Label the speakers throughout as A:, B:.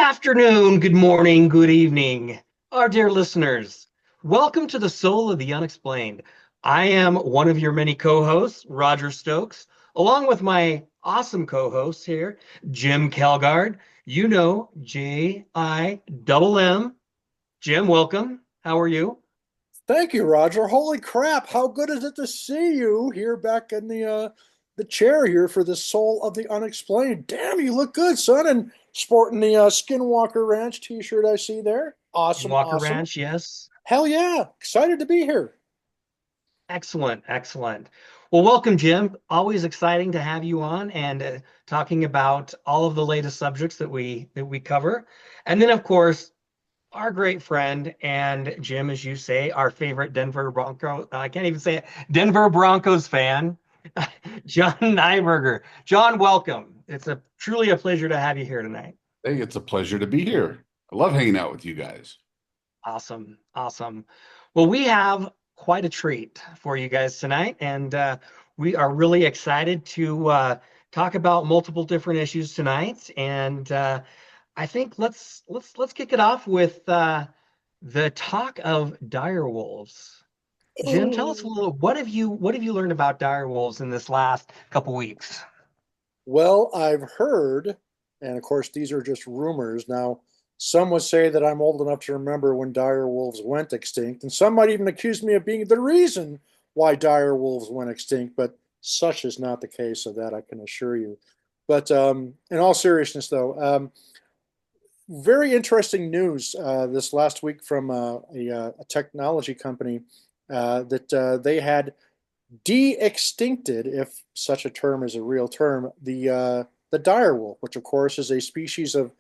A: afternoon, good morning, good evening, our dear listeners. Welcome to the Soul of the Unexplained. I am one of your many co-hosts, Roger Stokes, along with my awesome co-hosts here, Jimm Kelgard. You know, Jimm. Jim, welcome. How are you?
B: Thank you, Roger. Holy crap! How good is it to see you here back in the chair here for the Soul of the Unexplained? Damn, you look good, son, and sporting the Skinwalker Ranch T-shirt I see there. Awesome,
A: Walker
B: awesome.
A: Ranch, yes.
B: Hell yeah! Excited to be here.
A: Excellent, excellent. Well, welcome, Jim. Always exciting to have you on and talking about all of the latest subjects that we cover. And then, of course, our great friend and Jim, as you say, our favorite Denver Bronco. I can't even say it. Denver Broncos fan, John Nyberger. John, welcome. It's a truly a pleasure to have you here tonight.
C: Hey, it's a pleasure to be here. I love hanging out with you guys.
A: Awesome, awesome. Well, we have quite a treat for you guys tonight, and we are really excited to talk about multiple different issues tonight. And I think let's kick it off with the talk of dire wolves. Jim, tell us a
B: Oh.
A: little. What have you learned about dire wolves in this last couple weeks?
B: Well, I've heard, and of course these are just rumors. Now, some would say that I'm old enough to remember when dire wolves went extinct, and some might even accuse me of being the reason why dire wolves went extinct, but such is not the case of that, I can assure you. But in all seriousness, though, very interesting news this last week from a technology company that they had de-extincted, if such a term is a real term, the dire wolf, which of course is a species of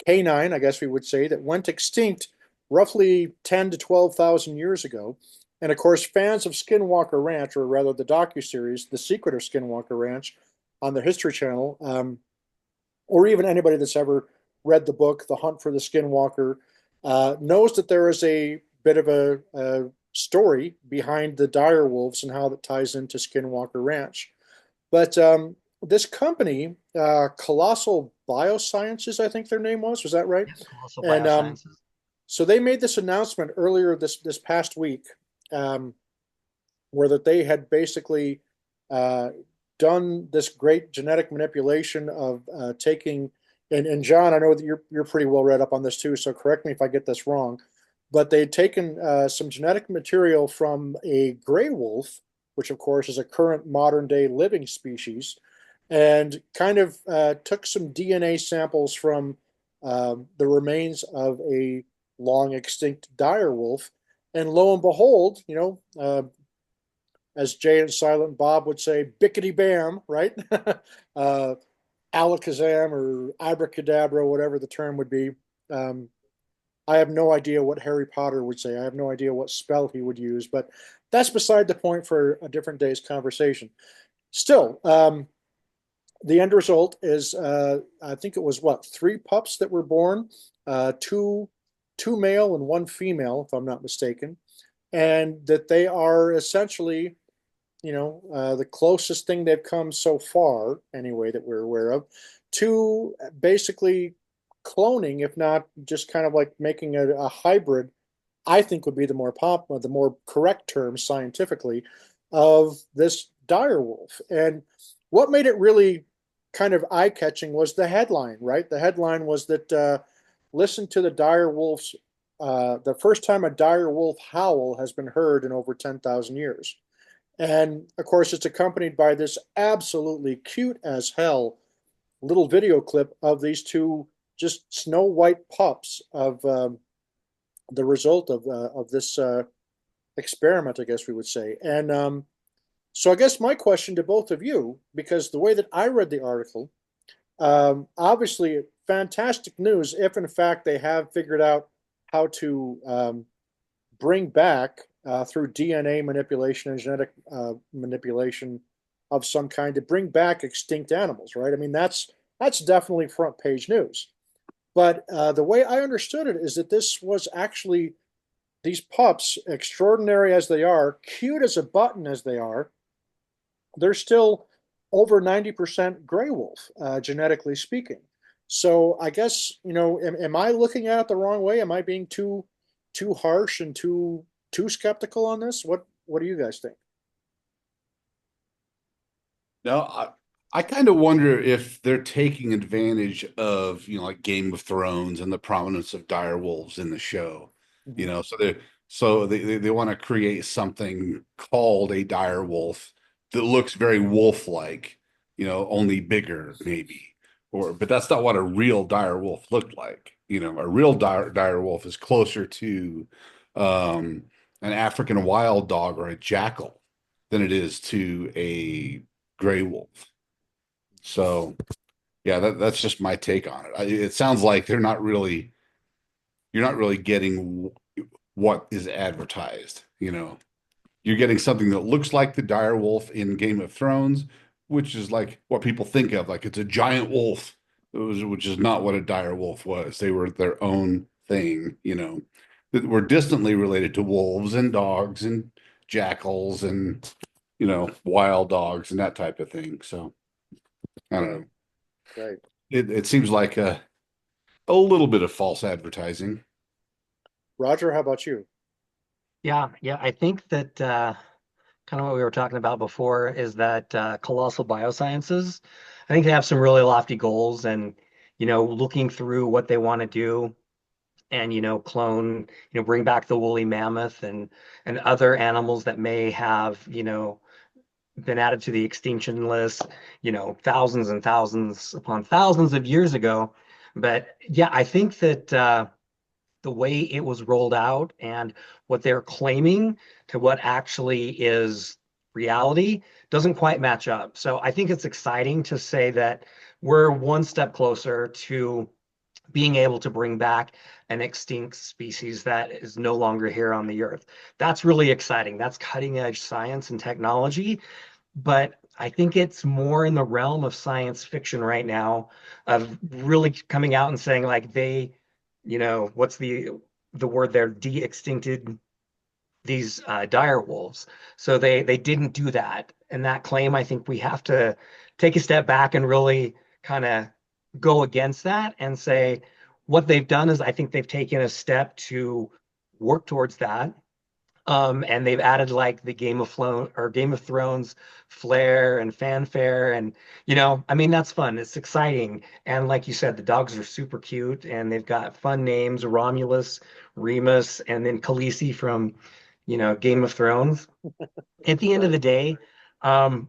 B: canine, I guess we would say, that went extinct roughly 10 to 12,000 years ago. And of course, fans of Skinwalker Ranch, or rather the docuseries, The Secret of Skinwalker Ranch on the History Channel, or even anybody that's ever read the book, The Hunt for the Skinwalker, knows that there is a bit of a story behind the dire wolves and how that ties into Skinwalker Ranch. But this company, Colossal Biosciences, I think their name was that right?
A: Yeah, Colossal
B: And
A: Biosciences.
B: so they made this announcement earlier this past week, um, where that they had basically uh, done this great genetic manipulation of taking and John, I know that you're pretty well read up on this too, so correct me if I get this wrong. But they'd taken some genetic material from a gray wolf, which of course is a current modern day living species, and kind of took some DNA samples from the remains of a long extinct dire wolf. And lo and behold, as Jay and Silent Bob would say, bickety bam, right? uh, Alakazam or abracadabra, whatever the term would be. Um, I have no idea what Harry Potter would say. I have no idea what spell he would use, but that's beside the point for a different day's conversation. Still, the end result is I think it was what, three pups that were born, two male and one female, if I'm not mistaken, and that they are essentially, the closest thing they've come so far, anyway, that we're aware of, to basically cloning, if not just kind of like making a hybrid. I think would be the more popular, the more correct term scientifically, of this dire wolf. And what made it really kind of eye catching was the headline, right? The headline was that listen to the dire wolf's. The first time a dire wolf howl has been heard in over 10,000 years. And of course, it's accompanied by this absolutely cute as hell little video clip of these two just snow white pups of the result of this experiment, I guess we would say. And so, I guess my question to both of you, because the way that I read the article, obviously fantastic news if in fact they have figured out how to bring back through DNA manipulation and genetic manipulation of some kind to bring back extinct animals, right? I mean, that's definitely front page news. But the way I understood it is that this was actually these pups, extraordinary as they are, cute as a button as they are, they're still over 90% gray wolf, genetically speaking. So I guess, am I looking at it the wrong way? Am I being too harsh and too skeptical on this? What do you guys think?
C: No, I kind of wonder if they're taking advantage of, like Game of Thrones and the prominence of dire wolves in the show.
B: Mhm.
C: So they want to create something called a dire wolf that looks very wolf-like, only bigger maybe. But that's not what a real dire wolf looked like. A real dire wolf is closer to um, an African wild dog or a jackal than it is to a gray wolf. So yeah, that's just my take on it. It sounds like you're not really getting what is advertised. You're getting something that looks like the dire wolf in Game of Thrones, which is like what people think of, like it's a giant wolf, which is not what a dire wolf was. They were their own thing, that were distantly related to wolves and dogs and jackals and wild dogs and that type of thing. So I don't know.
B: Right.
C: It seems like a little bit of false advertising.
B: Roger, how about you?
A: Yeah. I think that kind of what we were talking about before is that colossal biosciences, I think they have some really lofty goals and, looking through what they want to do and, clone, bring back the woolly mammoth and other animals that may have, been added to the extinction list, thousands and thousands upon thousands of years ago. But yeah, I think that the way it was rolled out and what they're claiming to what actually is reality doesn't quite match up. So I think it's exciting to say that we're one step closer to being able to bring back an extinct species that is no longer here on the earth. That's really exciting. That's cutting edge science and technology, but I think it's more in the realm of science fiction right now, of really coming out and saying like what's the word there, de-extincted these dire wolves. So they didn't do that. And that claim, I think we have to take a step back and really kind of go against that and say what they've done is I think they've taken a step to work towards that, and they've added like the Game of Thrones flair and fanfare, and I mean that's fun. It's exciting, and like you said, the dogs are super cute, and they've got fun names: Romulus, Remus, and then Khaleesi from, Game of Thrones. At the end of
B: Right.
A: the day,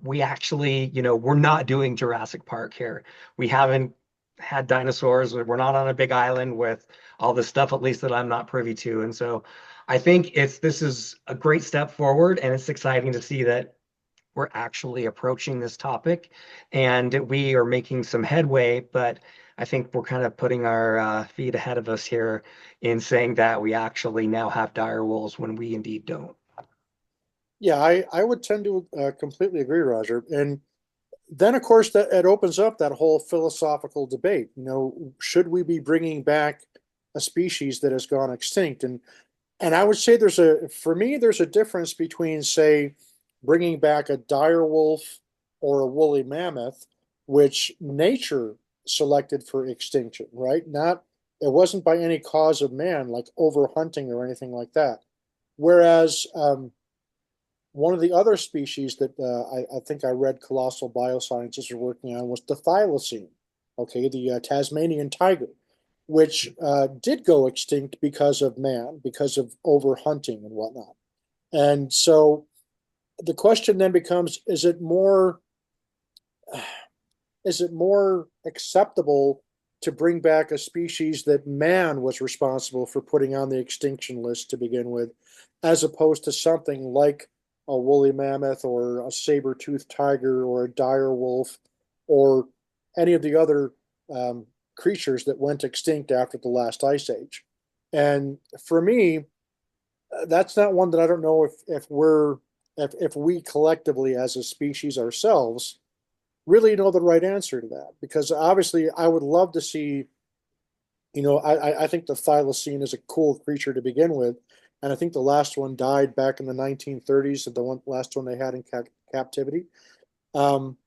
A: we actually, we're not doing Jurassic Park here. We haven't had dinosaurs. We're not on a big island with all this stuff, at least that I'm not privy to. And so I think this is a great step forward, and it's exciting to see that we're actually approaching this topic and we are making some headway, but I think we're kind of putting our feet ahead of us here in saying that we actually now have dire wolves when we indeed don't.
B: Yeah, I would tend to completely agree, Roger. And then, of course, that it opens up that whole philosophical debate. Should we be bringing back a species that has gone extinct? And I would say for me, there's a difference between, say, bringing back a dire wolf or a woolly mammoth, which nature selected for extinction, right? It wasn't by any cause of man, like overhunting or anything like that. Whereas one of the other species that I think I read colossal bioscientists are working on was the thylacine, okay, the Tasmanian tiger, which did go extinct because of man, because of overhunting and whatnot. And so the question then becomes: is it more acceptable to bring back a species that man was responsible for putting on the extinction list to begin with, as opposed to something like a woolly mammoth or a saber-toothed tiger or a dire wolf or any of the other um, creatures that went extinct after the last ice age? And for me, that's not one that I don't know if we collectively as a species ourselves really know the right answer to that, because obviously I would love to see, I think the thylacine is a cool creature to begin with, and I think the last one died back in the 1930s, the last one they had in captivity. Um,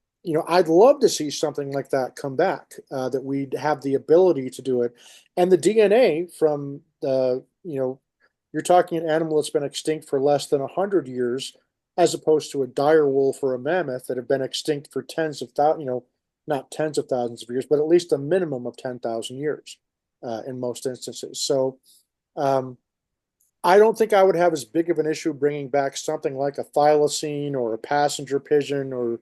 B: I'd love to see something like that come back, that we'd have the ability to do it. And the DNA from you're talking an animal that's been extinct for less than 100 years, as opposed to a dire wolf or a mammoth that have been extinct for tens of thousands, not tens of thousands of years, but at least a minimum of 10,000 years in most instances. So um, I don't think I would have as big of an issue bringing back something like a thylacine or a passenger pigeon or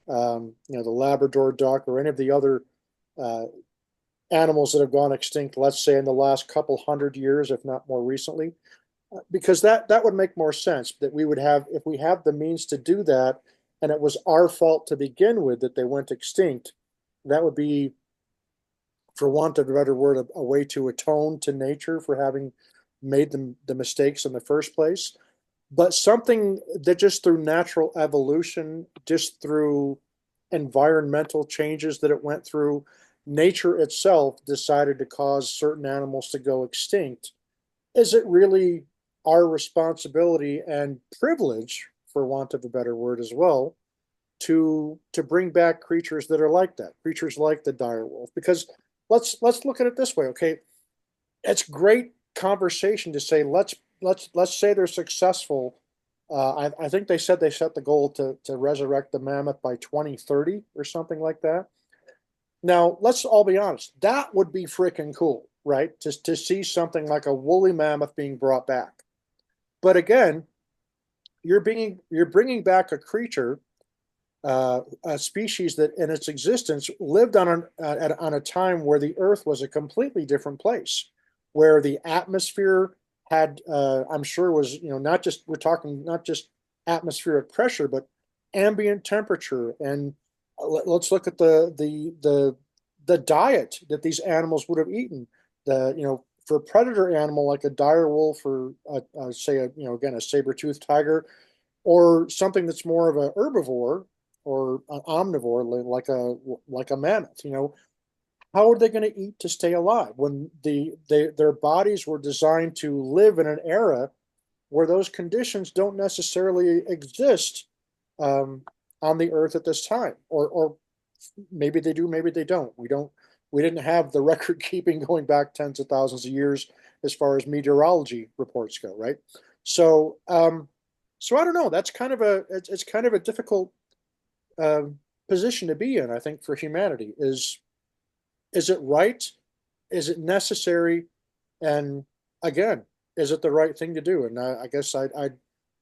B: the Labrador duck or any of the other uh, animals that have gone extinct, let's say in the last couple hundred years, if not more recently, because that would make more sense that we would have, if we have the means to do that, and it was our fault to begin with that they went extinct, that would be, for want of a better word, a way to atone to nature for having made the mistakes in the first place. But something that just through natural evolution, just through environmental changes that it went through, nature itself decided to cause certain animals to go extinct. Is it really our responsibility and privilege, for want of a better word as well, to bring back creatures that are like that, creatures like the dire wolf? Because let's look at it this way, okay? It's great conversation to say let's say they're successful. I think they said they set the goal to resurrect the mammoth by 2030 or something like that. Now, let's all be honest. That would be freaking cool, right? To see something like a woolly mammoth being brought back. But again, you're bringing back a creature, a species that in its existence lived on a time where the Earth was a completely different place, where the atmosphere had, I'm sure, was not just, we're talking not just atmospheric pressure, but ambient temperature. And let's look at the diet that these animals would have eaten. For a predator animal like a dire wolf or say again a saber-toothed tiger, or something that's more of a herbivore or an omnivore like a mammoth. How are they going to eat to stay alive when their bodies were designed to live in an era where those conditions don't necessarily exist um, on the earth at this time, or maybe they do, maybe they don't. We didn't have the record keeping going back tens of thousands of years as far as meteorology reports go, right? So so I don't know. That's kind of it's kind of a difficult um, position to be in, I think, for humanity. Is it right? Is it necessary? And again, is it the right thing to do? And I guess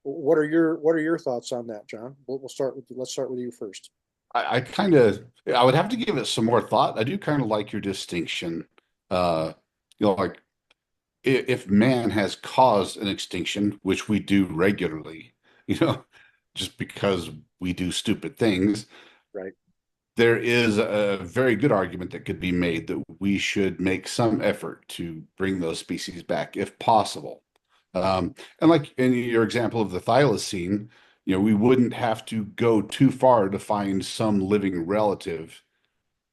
B: what are your thoughts on that, John? We'll start with let's start with you first.
C: I kind of I would have to give it some more thought. I do kind of like your distinction. Uh, like if man has caused an extinction, which we do regularly, you know, just because we do stupid things,
B: Right.
C: there is a very good argument that could be made that we should make some effort to bring those species back if possible. And like in your example of the thylacine, we wouldn't have to go too far to find some living relative,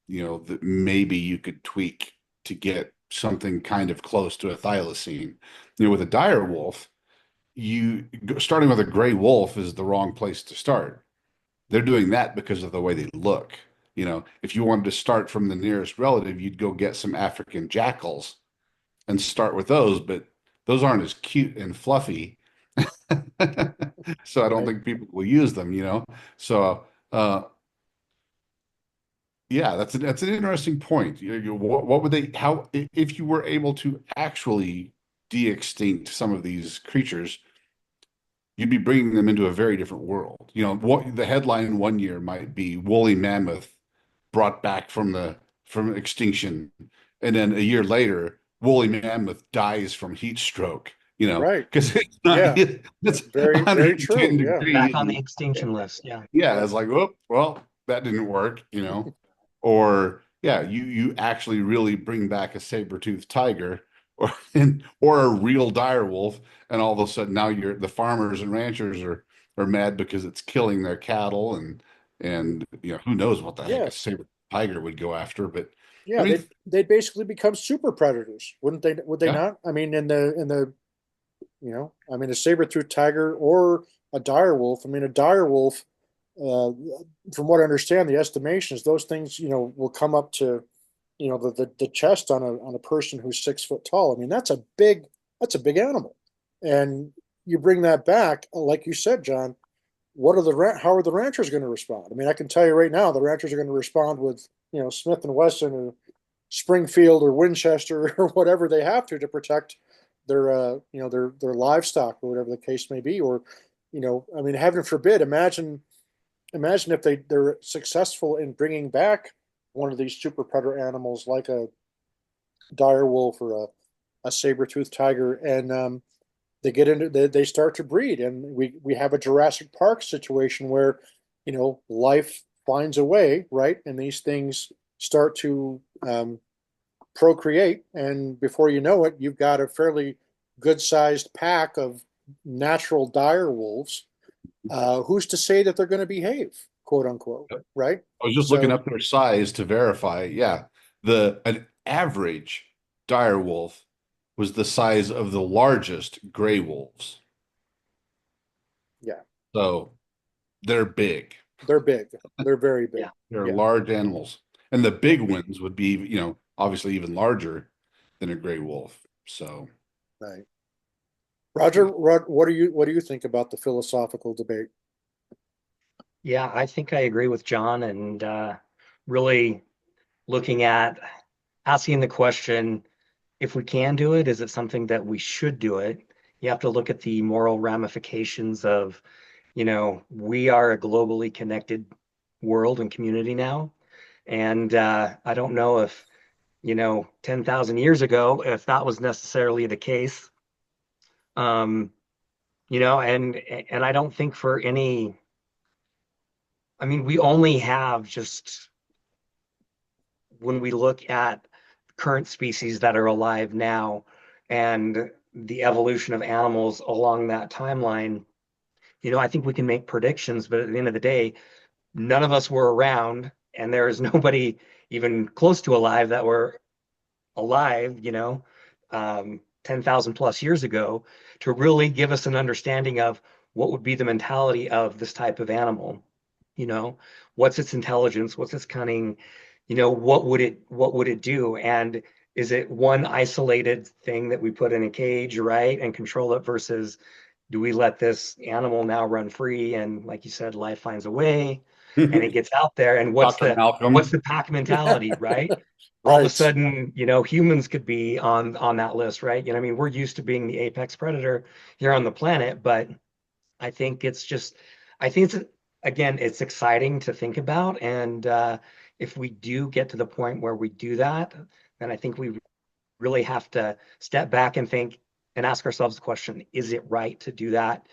C: that maybe you could tweak to get something kind of close to a thylacine. With a dire wolf, starting with a gray wolf is the wrong place to start. They're doing that because of the way they look. If you wanted to start from the nearest relative, you'd go get some African jackals and start with those, but those aren't as cute and fluffy. So I don't
B: Right.
C: think people will use them. So yeah, that's an interesting point. What would they how if you were able to actually de-extinct some of these creatures, you'd be bringing them into a very different world. What the headline one year might be woolly mammoth brought back from extinction, and then a year later, woolly mammoth dies from heat stroke.
B: Right.
C: Because it's not
B: Yeah.
C: it's
B: Very, very
C: 110
B: true. Yeah.
A: Back
C: degrees,
A: on the
C: and
A: extinction list. Yeah.
C: yeah,
B: Yeah.
C: it's like, oh, well, that didn't work. Or yeah, you actually really bring back a saber-toothed tiger or a real dire wolf, and all of a sudden now the farmers and ranchers are mad because it's killing their cattle, and who knows what the heck
B: Yeah.
C: a saber tiger would go after. But I
B: Yeah.
C: mean,
B: They'd basically become super predators, wouldn't they? Would they
C: yeah,
B: not? I mean, I mean, a saber-toothed tiger or a dire wolf. I mean, a dire wolf uh, from what I understand, the estimations, those things, will come up to, the chest on a person who's 6 foot tall. I mean, that's a big animal. And you bring that back, like you said, John, how are the ranchers going to respond? I mean, I can tell you right now, the ranchers are going to respond with, Smith and Wesson or Springfield or Winchester or whatever they have to protect their livestock or whatever the case may be. Or, I mean, heaven forbid, imagine if they're successful in bringing back one of these super predator animals like a dire wolf or a saber-toothed tiger, and they start to breed, and we have a Jurassic Park situation where life finds a way, right, and these things start to procreate, and before you know it, you've got a fairly good-sized pack of natural dire wolves. Who's to say that they're going to behave, quote unquote, right?
C: I was just looking
B: So
C: up their size to verify. Yeah, an average dire wolf was the size of the largest gray wolves.
B: yeah,
C: So they're big.
B: they're big. They're very big.
A: Yeah.
C: They're
B: Yeah,
C: large animals. And the
B: yeah,
C: big ones would be, obviously even larger than a gray wolf. So
B: right. Roger, what do you think about the philosophical debate?
A: Yeah, I think I agree with John, and really looking at asking the question, if we can do it, is it something that we should do it? You have to look at the moral ramifications of, we are a globally connected world and community now. And I don't know if, 10,000 years ago, if that was necessarily the case. Um, and I don't think for any, I mean, we only have just when we look at current species that are alive now and the evolution of animals along that timeline, I think we can make predictions, but at the end of the day, none of us were around, and there is nobody even close to alive that were alive, 10,000 plus years ago to really give us an understanding of what would be the mentality of this type of animal. You know, what's its intelligence? What's its cunning? What would it do? And is it one isolated thing that we put in a cage, right, and control it versus do we let this animal now run free and like you said, life finds a way and it gets out there and what's
C: Dr.
A: the what's
C: Malcolm.
A: the pack mentality, right? All of a
B: Right.
A: sudden, humans could be on that list, right? I mean, we're used to being the apex predator here on the planet, but I think it's just, I think it's, again, it's exciting to think about. And if we do get to the point where we do that, then I think we really have to step back and think and ask ourselves the question, is it right to do that?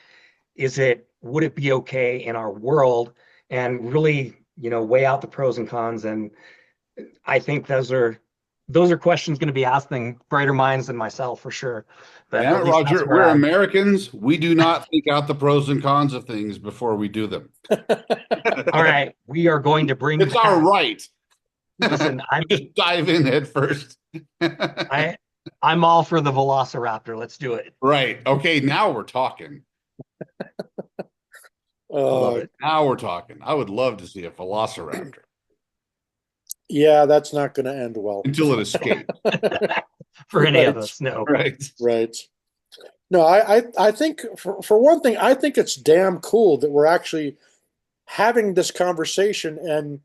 A: Would it be okay in our world? And really, weigh out the pros and cons. And I think those are questions going to be asked in brighter minds than myself for sure. But
C: Damn
A: at
C: it,
A: least that's
C: Roger.
A: where
C: We're
A: I'm.
C: Americans. We do not think out the pros and cons of things before we do them.
A: All right, we are going to bring
C: It's our
A: back.
C: right.
A: Listen,
C: We just dive in head first.
A: I I'm all for the Velociraptor. Let's do it.
C: Right. Okay, now we're talking.
A: I love
B: uh,
A: it.
C: Now we're talking. I would love to see a velociraptor
B: yeah, that's not going to end well.
C: until it escapes.
A: For any of
B: Right.
A: us, no.
C: Right.
B: Right. No, I think for one thing, I think it's damn cool that we're actually having this conversation, and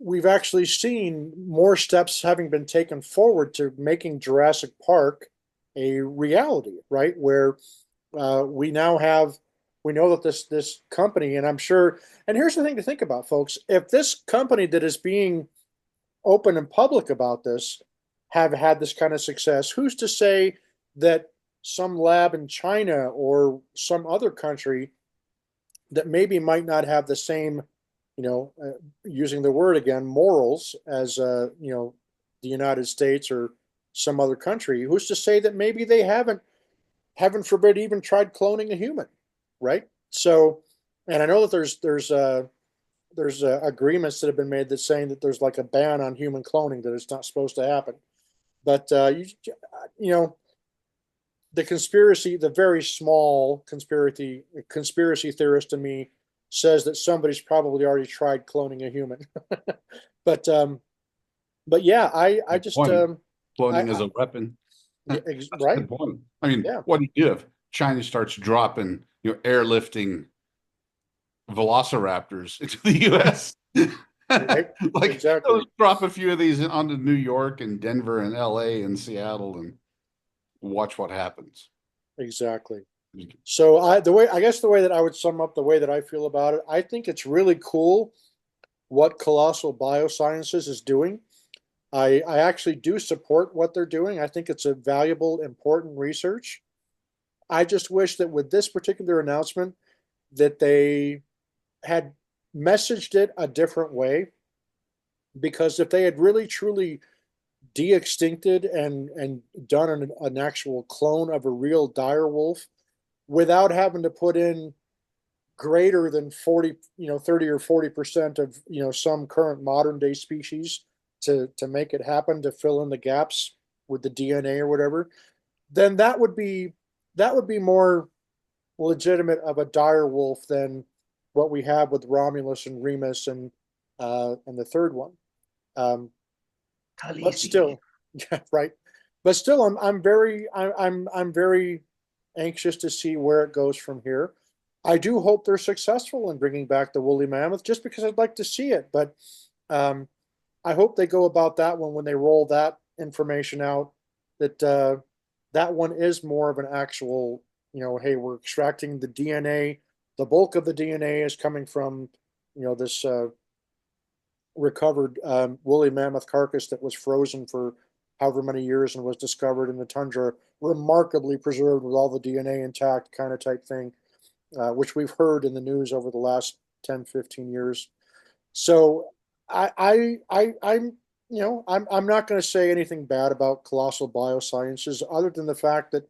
B: we've actually seen more steps having been taken forward to making Jurassic Park a reality, right? Where we now have, we know that this company, and I'm sure, and here's the thing to think about, folks. If this company that is being open and public about this have had this kind of success, who's to say that some lab in China or some other country that maybe might not have the same, using the word again, morals as, the United States or some other country, who's to say that maybe they haven't, heaven forbid, even tried cloning a human, right? So, and I know that there's agreements that have been made that saying that there's like a ban on human cloning, that it's not supposed to happen. But you know, the very small conspiracy theorist in me says that somebody's probably already tried cloning a human. but but yeah, I
C: Good
B: just
C: point.
B: I,
C: Cloning as
B: I
C: a weapon.
B: yeah,
C: That's a
B: right,
C: good point. I mean,
B: yeah,
C: what do you do if China starts dropping, airlifting velociraptors into the US?
B: right,
C: Like,
B: exactly.
C: let's drop a few of these onto New York and Denver and LA and Seattle and watch what happens.
B: Exactly. So I guess the way that I would sum up the way that I feel about it, I think it's really cool what Colossal Biosciences is doing. I actually do support what they're doing. I think it's a valuable, important research. I just wish that with this particular announcement that they had messaged it a different way, because if they had really truly de-extincted and done an actual clone of a real dire wolf without having to put in greater than 40, 30 or 40% of, some current modern day species to make it happen, to fill in the gaps with the DNA or whatever, then that would be more legitimate of a dire wolf than what we have with Romulus and Remus and the third one. But
A: Khaleesi.
B: still, yeah, right. But still, I'm very anxious to see where it goes from here. I do hope they're successful in bringing back the woolly mammoth, just because I'd like to see it. But um, I hope they go about that one when they roll that information out. That that one is more of an actual, hey, we're extracting the DNA. The bulk of the DNA is coming from, this recovered woolly mammoth carcass that was frozen for however many years and was discovered in the tundra, remarkably preserved with all the DNA intact, kind of type thing, which we've heard in the news over the last 10, 15 years. So I'm, I'm not going to say anything bad about Colossal Biosciences, other than the fact that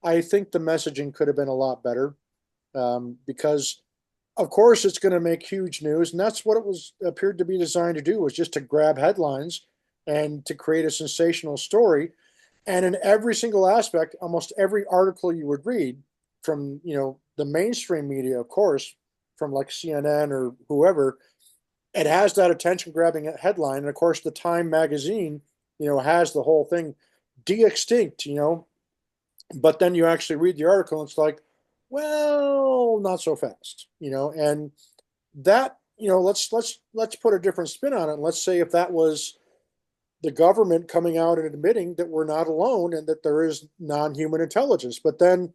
B: I think the messaging could have been a lot better, because of course it's going to make huge news, and that's what it was appeared to be designed to do, was just to grab headlines and to create a sensational story. And in every single aspect, almost every article you would read from, the mainstream media, of course, from like CNN or whoever, it has that attention grabbing headline. And of course the Time magazine, has the whole thing de-extinct, but then you actually read the article and it's like, well, not so fast, and that, let's put a different spin on it. Let's say if that was the government coming out and admitting that we're not alone and that there is non-human intelligence, but then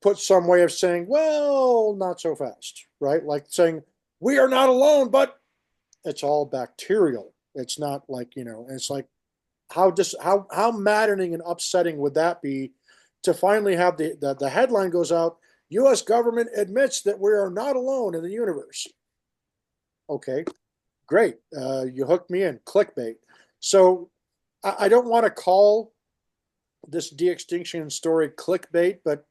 B: put some way of saying, well, not so fast, right? Like saying, we are not alone, but it's all bacterial. It's not like, it's like, how maddening and upsetting would that be to finally have the headline goes out, U.S. government admits that we are not alone in the universe. Okay, great. You hooked me in, clickbait. So I don't want to call this de-extinction story clickbait, but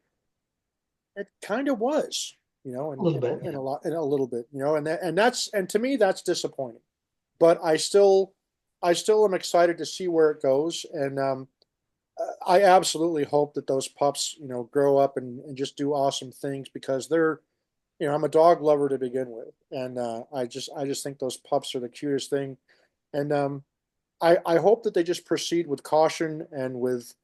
B: it kind of was,
A: A little bit,
B: in
A: yeah.
B: a little bit, and to me that's disappointing. But I still am excited to see where it goes, and I absolutely hope that those pups, grow up and just do awesome things, because they're, I'm a dog lover to begin with, and I just think those pups are the cutest thing, and I hope that they just proceed with caution and with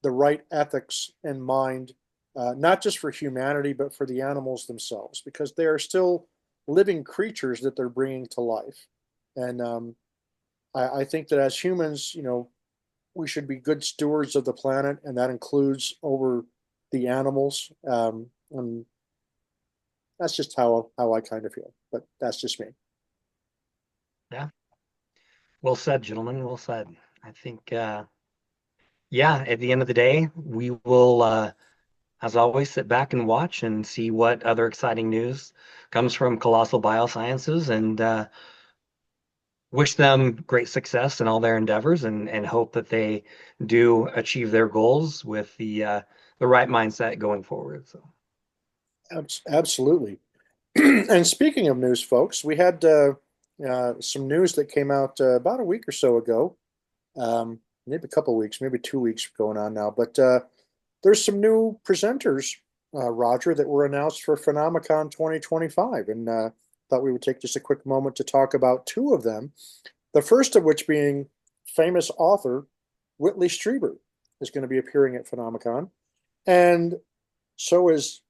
B: the right ethics in mind, not just for humanity but for the animals themselves, because they are still living creatures that they're bringing to life, and I think that as humans, we should be good stewards of the planet, and that includes over the animals. And that's just how I kind of feel. But that's just me.
A: Yeah. Well said, gentlemen. Well said. I think, yeah, at the end of the day, we will, as always, sit back and watch and see what other exciting news comes from Colossal Biosciences, and wish them great success in all their endeavors, and hope that they do achieve their goals with the right mindset going forward. So,
B: Absolutely. And speaking of news, folks, we had some news that came out about a week or so ago. Maybe a couple of weeks, maybe 2 weeks going on now. But there's some new presenters Roger, that were announced for Phenomecon 2025, and thought we would take just a quick moment to talk about two of them. The first of which being famous author Whitley Strieber is going to be appearing at Phenomecon, and so is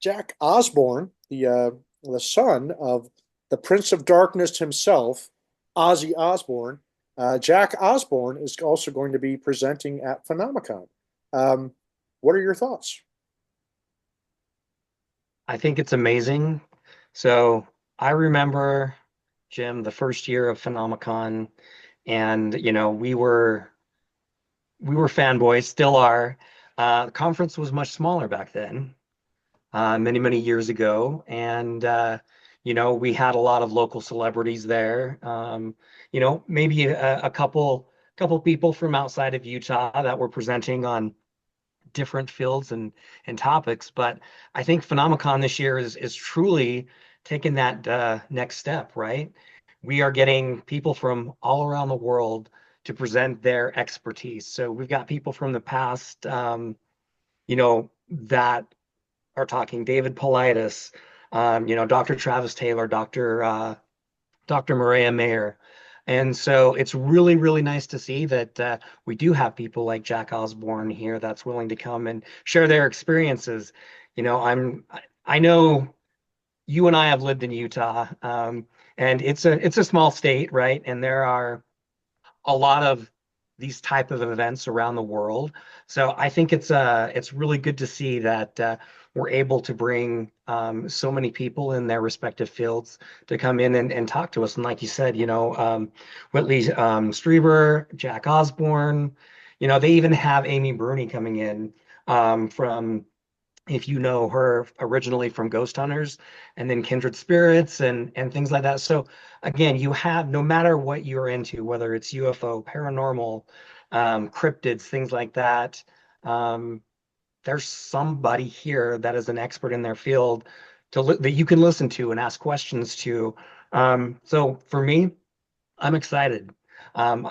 B: Jack Osbourne, the son of the Prince of Darkness himself, Ozzy Osbourne. Jack Osbourne is also going to be presenting at Phenomecon. What are your thoughts?
A: I think it's amazing. So I remember, Jim, the first year of Phenomecon, and we were fanboys, still are. The conference was much smaller back then, many, many years ago. And we had a lot of local celebrities there. Maybe a couple people from outside of Utah that were presenting on different fields and topics. But I think Phenomecon this year is truly taking that next step, right? We are getting people from all around the world to present their expertise. So we've got people from the past, that are talking. David Paulides, Dr. Travis Taylor, Dr. Maria Mayer. And so it's really, really nice to see that we do have people like Jack Osbourne here that's willing to come and share their experiences. I know you and I have lived in Utah, and it's a small state, right? And there are a lot of these type of events around the world. So I think it's really good to see that we're able to bring so many people in their respective fields to come in and talk to us. And like you said, Whitley Strieber, Jack Osbourne, they even have Amy Bruni coming in from, if you know her, originally from Ghost Hunters and then Kindred Spirits and things like that. So again, you have, no matter what you're into, whether it's UFO, paranormal, cryptids, things like that, there's somebody here that is an expert in their field that you can listen to and ask questions to. So for me, I'm excited. Um,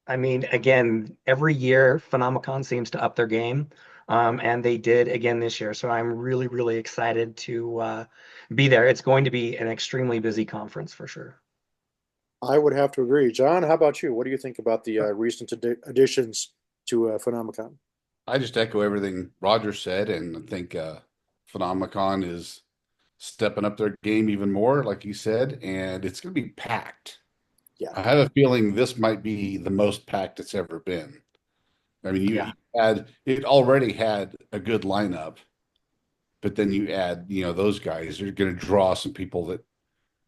A: I mean, again, every year Phenomicon seems to up their game, and they did again this year. So I'm really, really excited to be there. It's going to be an extremely busy conference for sure.
B: I would have to agree. John, how about you? What do you think about the recent additions to Phenomecon?
C: I just echo everything Roger said, and I think Phenomecon is stepping up their game even more, like you said, and it's going to be packed.
B: Yeah.
C: I have a feeling this might be the most packed it's ever been. I mean, you
A: Yeah.
C: had it already had a good lineup, but then you add, those guys are going to draw some people that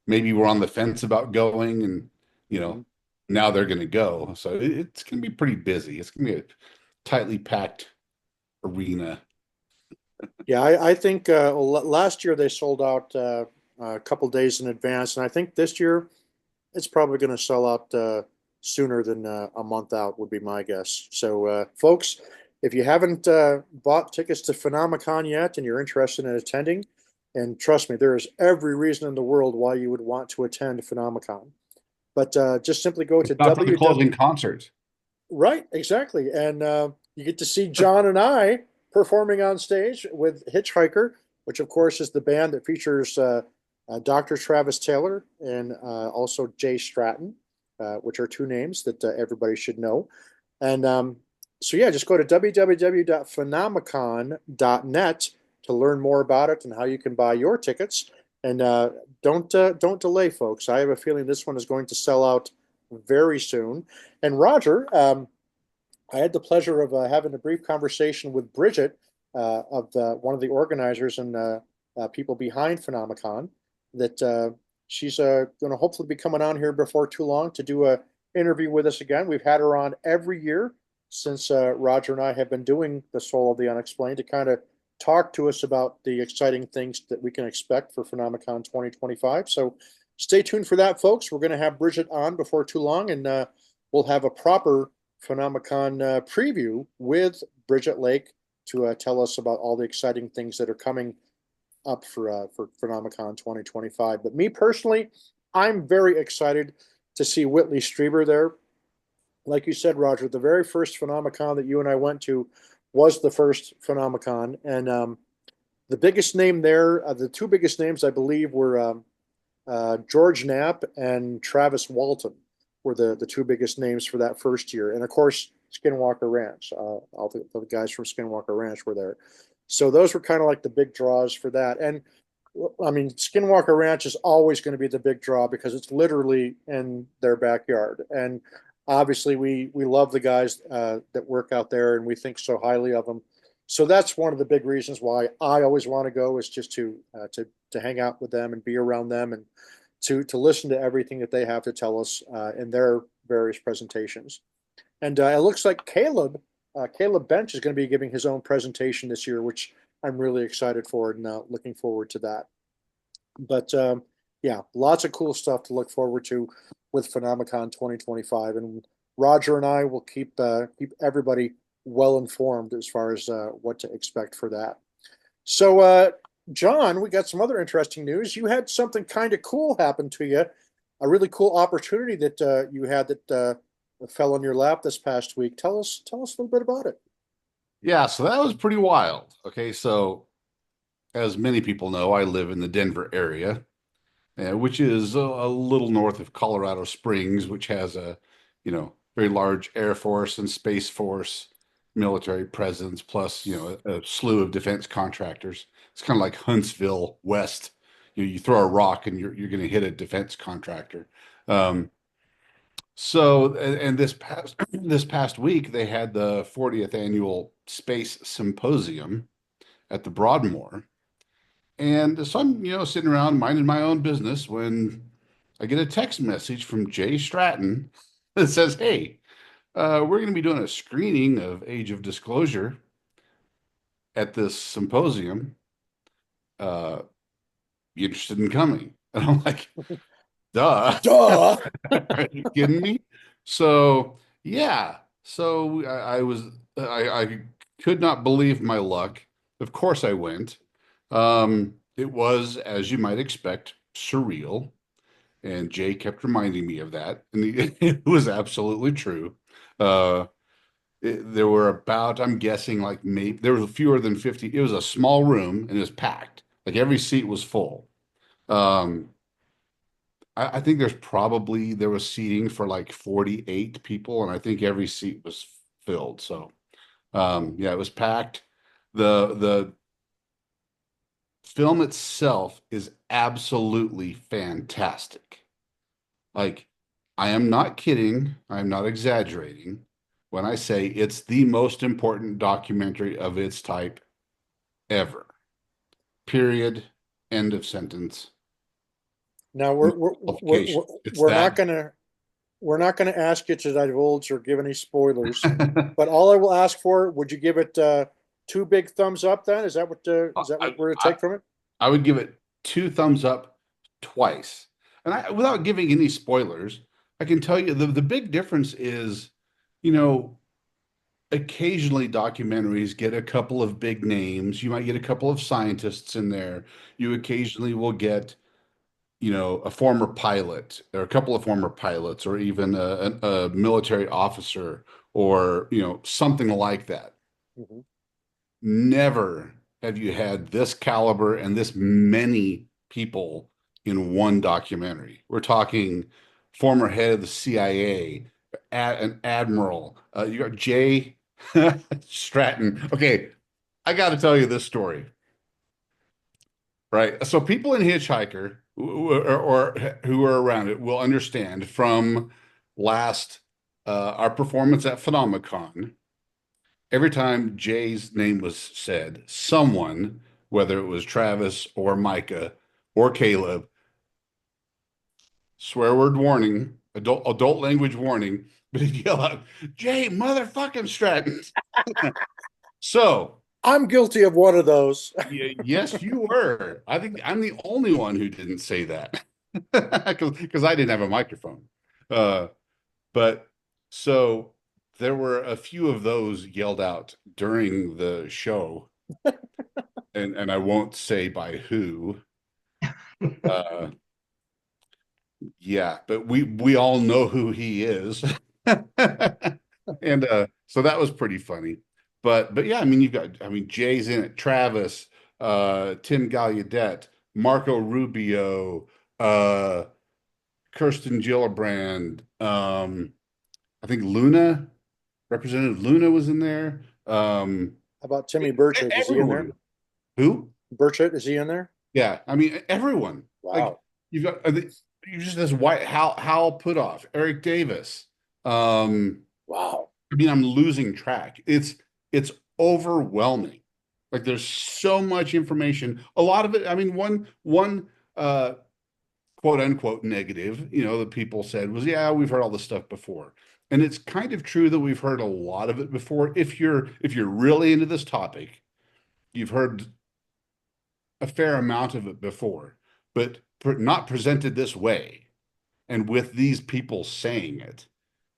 C: maybe were on the fence about going, and you
B: Mhm.
C: know, now they're going to go. So it's going to be pretty busy. It's going to be a tightly packed arena.
B: Yeah, I think last year they sold out a couple days in advance, and I think this year it's probably going to sell out sooner than a month out, would be my guess. So, folks, if you haven't bought tickets to Phenomicon yet and you're interested in attending, and trust me, there is every reason in the world why you would want to attend Phenomicon. But just simply go to
C: Not for the
B: www.
C: closing concert.
B: Right, exactly. And you get to see John and I performing on stage with Hitchhiker, which of course is the band that features Dr. Travis Taylor and also Jay Stratton, which are two names that everybody should know. And so, yeah, just go to www.phenomicon.net to learn more about it and how you can buy your tickets. And don't delay, folks. I have a feeling this one is going to sell out very soon. And Roger, I had the pleasure of having a brief conversation with Bridget, one of the organizers and people behind Phenomicon, that she's going to hopefully be coming on here before too long to do a interview with us again. We've had her on every year since Roger and I have been doing the Soul of the Unexplained to kind of talk to us about the exciting things that we can expect for Phenomicon 2025. So stay tuned for that, folks. We're going to have Bridget on before too long, and we'll have a proper Phenomicon preview with Bridget Lake to tell us about all the exciting things that are coming up for Phenomicon 2025. But me personally, I'm very excited to see Whitley Strieber there. Like you said, Roger, the very first Phenomicon that you and I went to was the first Phenomicon, and The biggest name there, the two biggest names I believe were George Knapp and Travis Walton were the two biggest names for that first year. And of course, Skinwalker Ranch, all the guys from Skinwalker Ranch were there. So those were kind of like the big draws for that. And I mean, Skinwalker Ranch is always going to be the big draw because it's literally in their backyard. And obviously, we love the guys that work out there, and we think so highly of them. So that's one of the big reasons why I always want to go is just to hang out with them and be around them and to listen to everything that they have to tell us in their various presentations. And it looks like Caleb Bench is going to be giving his own presentation this year, which I'm really excited for and looking forward to that. But yeah, lots of cool stuff to look forward to with Phenomecon 2025, and Roger and I will keep everybody well informed as far as what to expect for that. So, John, we got some other interesting news. You had something kind of cool happen to you, a really cool opportunity that you had that fell on your lap this past week. Tell us a little bit about it.
C: Yeah, so that was pretty wild. Okay, so as many people know, I live in the Denver area, which is a little north of Colorado Springs, which has a, very large Air Force and Space Force military presence, plus, a slew of defense contractors. It's kind of like Huntsville West. You throw a rock and you're going to hit a defense contractor. Um, and this past week they had the 40th annual Space Symposium at the Broadmoor. And so I'm, sitting around minding my own business when I get a text message from Jay Stratton that says, "Hey, we're going to be doing a screening of Age of Disclosure at this symposium. Uh, you interested in coming?" And I'm like, "Duh."
B: Duh.
C: Are you kidding me? So yeah, so I could not believe my luck. Of course I went. It was, as you might expect, surreal, and Jay kept reminding me of that, and it was absolutely true. Uh, there were about, I'm guessing, like maybe there was fewer than 50. It was a small room and it was packed. Like every seat was full. Um, I think there was seating for like 48 people, and I think every seat was filled. So yeah, it was packed. The film itself is absolutely fantastic. Like, I am not kidding, I'm not exaggerating when I say it's the most important documentary of its type ever. Period. End of sentence.
B: Now
C: No qualification. It's
B: we're not
C: that.
B: gonna ask you to divulge or give any spoilers, but all I will ask for, would you give it two big thumbs up? Then is that what
C: I,
B: we're to
C: I,
B: take from it?
C: I would give it two thumbs up twice. And without giving any spoilers, I can tell you the big difference is, you know, occasionally documentaries get a couple of big names. You might get a couple of scientists in there. You occasionally will get, a former pilot or a couple of former pilots or even a military officer or, something like that.
B: Mhm.
C: Never have you had this caliber and this many people in one documentary. We're talking former head of the CIA, an admiral. You got Jay Stratton. Okay, I got to tell you this story, right? So people in Hitchhiker or who are around it will understand from last our performance at Phenomecon. Every time Jay's name was said, someone, whether it was Travis or Micah or Caleb, swear word warning, adult language warning, but he'd yell out, "Jay, motherfucking Stratton." So,
B: I'm guilty of one of those.
C: yes, you were. I think I'm the only one who didn't say that because I didn't have a microphone. Uh, but so there were a few of those yelled out during the show, and I won't say by who. Uh, yeah, but we all know who he is, and so that was pretty funny. But yeah, I mean Jay's in it, Travis, Tim Gallaudet, Marco Rubio, uh, Kirsten Gillibrand. I think Luna, Representative Luna was in there.
B: How about Timmy Burchett? Is he in there?
C: Everyone. Who?
B: Burchett, is he in there?
C: Yeah, I mean everyone. Like
B: Wow.
C: you've got you just this white Hal Puthoff, Eric Davis. Um,
B: Wow.
C: I mean, I'm losing track. It's overwhelming. Like there's so much information. A lot of it, I mean, one quote unquote negative, that people said was, yeah, we've heard all this stuff before. And it's kind of true that we've heard a lot of it before. If you're really into this topic, you've heard a fair amount of it before, but not presented this way and with these people saying it.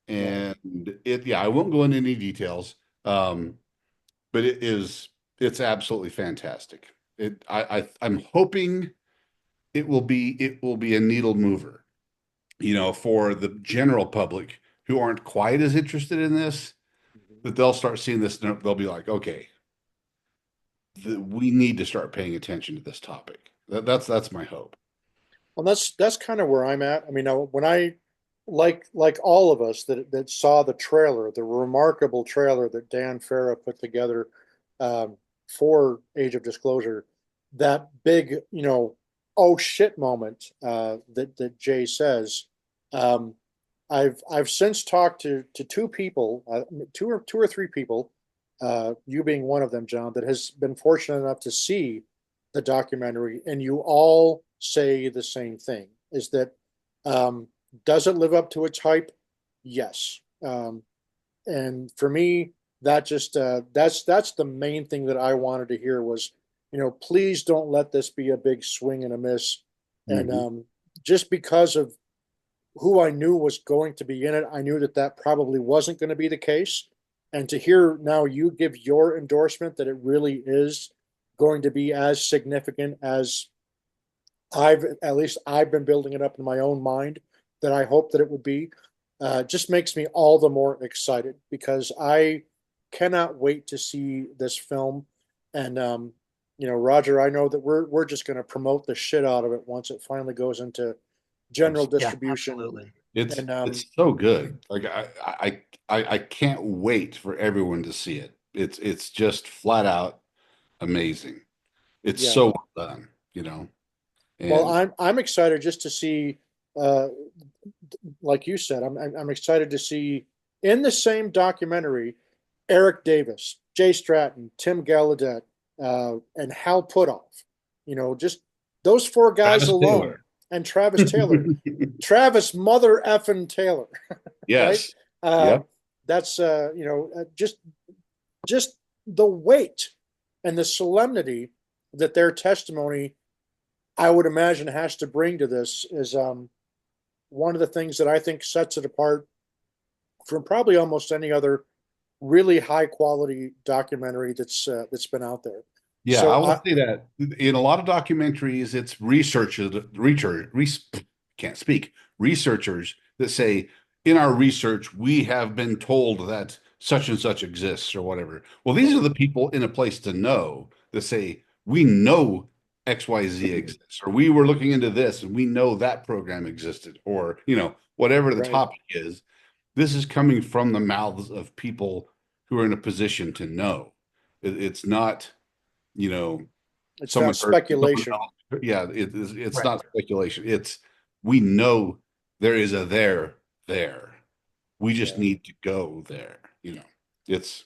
B: Yeah.
C: And yeah, I won't go into any details. But it's absolutely fantastic. I'm hoping it will be a needle mover, for the general public who aren't quite as interested in this,
B: Mhm.
C: that they'll start seeing this and they'll be like, okay, we need to start paying attention to this topic. That's my hope.
B: Well, that's kind of where I'm at. I mean, now, when I like all of us that saw the trailer, the remarkable trailer that Dan Farah put together for Age of Disclosure, that big, oh shit moment that Jay says. Um, I've since talked to two people, two or three people, you being one of them, John, that has been fortunate enough to see the documentary, and you all say the same thing: is that um, does it live up to its hype? Yes. And for me, that just that's the main thing that I wanted to hear was, please don't let this be a big swing and a miss. And
C: Mhm.
B: just because of who I knew was going to be in it, I knew that probably wasn't going to be the case. And to hear now you give your endorsement that it really is going to be as significant as at least I've been building it up in my own mind that I hope that it would be, just makes me all the more excited because I cannot wait to see this film. And Roger, I know that we're just going to promote the shit out of it once it finally goes into general
A: Yeah,
B: distribution.
A: absolutely.
C: It's
B: And
C: it's so good. Like I can't wait for everyone to see it. It's just flat out amazing. It's
B: yeah,
C: so well done.
B: well,
C: And
B: I'm excited just to see, uh, like you said, I'm excited to see in the same documentary Eric Davis, Jay Stratton, Tim Gallaudet, and Hal Puthoff. Just those four guys
C: Travis
B: alone,
C: Taylor.
B: and Travis Taylor, Travis mother effing Taylor, right?
C: Yes.
B: Uh,
C: Yep.
B: that's just the weight and the solemnity that their testimony, I would imagine, has to bring to this is one of the things that I think sets it apart from probably almost any other really high quality documentary that's been out there.
C: Yeah, I
B: So
C: will say that in a lot of documentaries, it's can't speak, researchers that say, in our research, we have been told that such and such exists or whatever. Well, these are
B: right,
C: the people in a place to know that say, we know XYZ exists, or we were looking into this and we know that program existed, or, whatever the
B: right,
C: topic is. This is coming from the mouths of people who are in a position to know. It's not, you know,
B: it's not
C: someone heard someone
B: speculation.
C: else. Yeah, it's
A: Right.
C: not speculation. We know there is a there. We just
B: Yeah,
C: need to go there. It's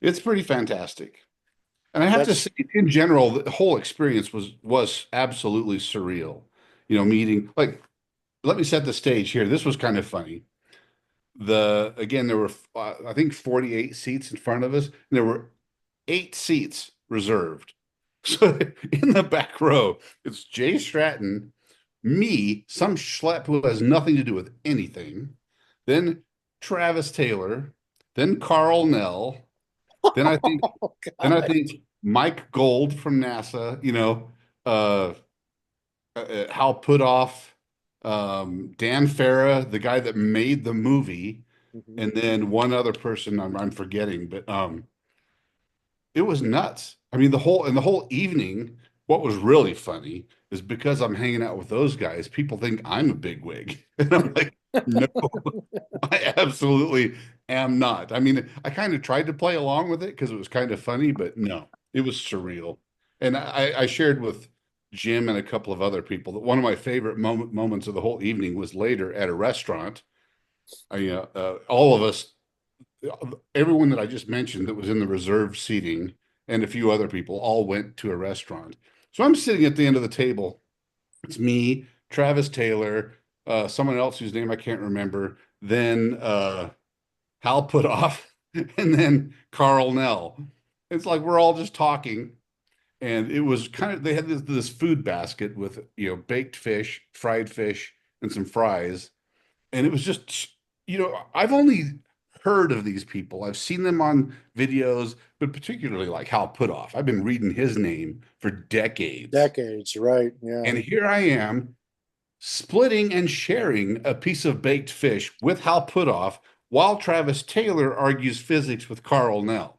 C: it's pretty fantastic. And I have to
B: that's
C: say, in general, the whole experience was absolutely surreal. Meeting like, let me set the stage here. This was kind of funny. Again, there were I think 48 seats in front of us, and there were 8 seats reserved. So in the back row, it's Jay Stratton, me, some schlep who has nothing to do with anything, then Travis Taylor, then Carl Nell, then I think
B: oh
C: then I
B: god,
C: think Mike Gold from NASA, uh, Hal Puthoff, Dan Farah, the guy that made the movie,
B: Mhm.
C: and then one other person I'm forgetting, but it was nuts. I mean, the whole evening, what was really funny is because I'm hanging out with those guys, people think I'm a bigwig. And I'm like, no, I absolutely am not. I mean, I kind of tried to play along with it because it was kind of funny, but no, it was surreal. And I shared with Jim and a couple of other people that one of my favorite moments of the whole evening was later at a restaurant. All of us, everyone that I just mentioned that was in the reserved seating and a few other people all went to a restaurant. So I'm sitting at the end of the table. It's me, Travis Taylor, someone else whose name I can't remember, then Hal Putoff, and then Carl Nell. It's like we're all just talking. And it was kind of, they had this food basket with, baked fish, fried fish, and some fries. And it was just, I've only heard of these people. I've seen them on videos, but particularly like Hal Putoff. I've been reading his name for decades.
B: Decades, right? Yeah.
C: And here I am splitting and sharing a piece of baked fish with Hal Putoff while Travis Taylor argues physics with Carl Nell.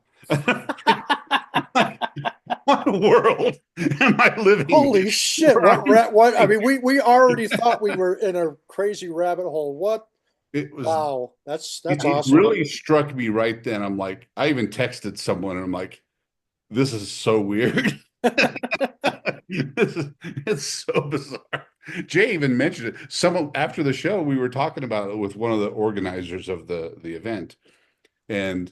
C: What world am I living
B: Holy
C: in?
B: shit! What? I mean, we already thought we were in a crazy rabbit hole. What?
C: It was
B: Wow, that's
C: it
B: awesome.
C: really struck me right then. I'm like, I even texted someone and I'm like, this is so weird. It's so bizarre. Jay even mentioned it. Someone after the show, we were talking about it with one of the organizers of the event, and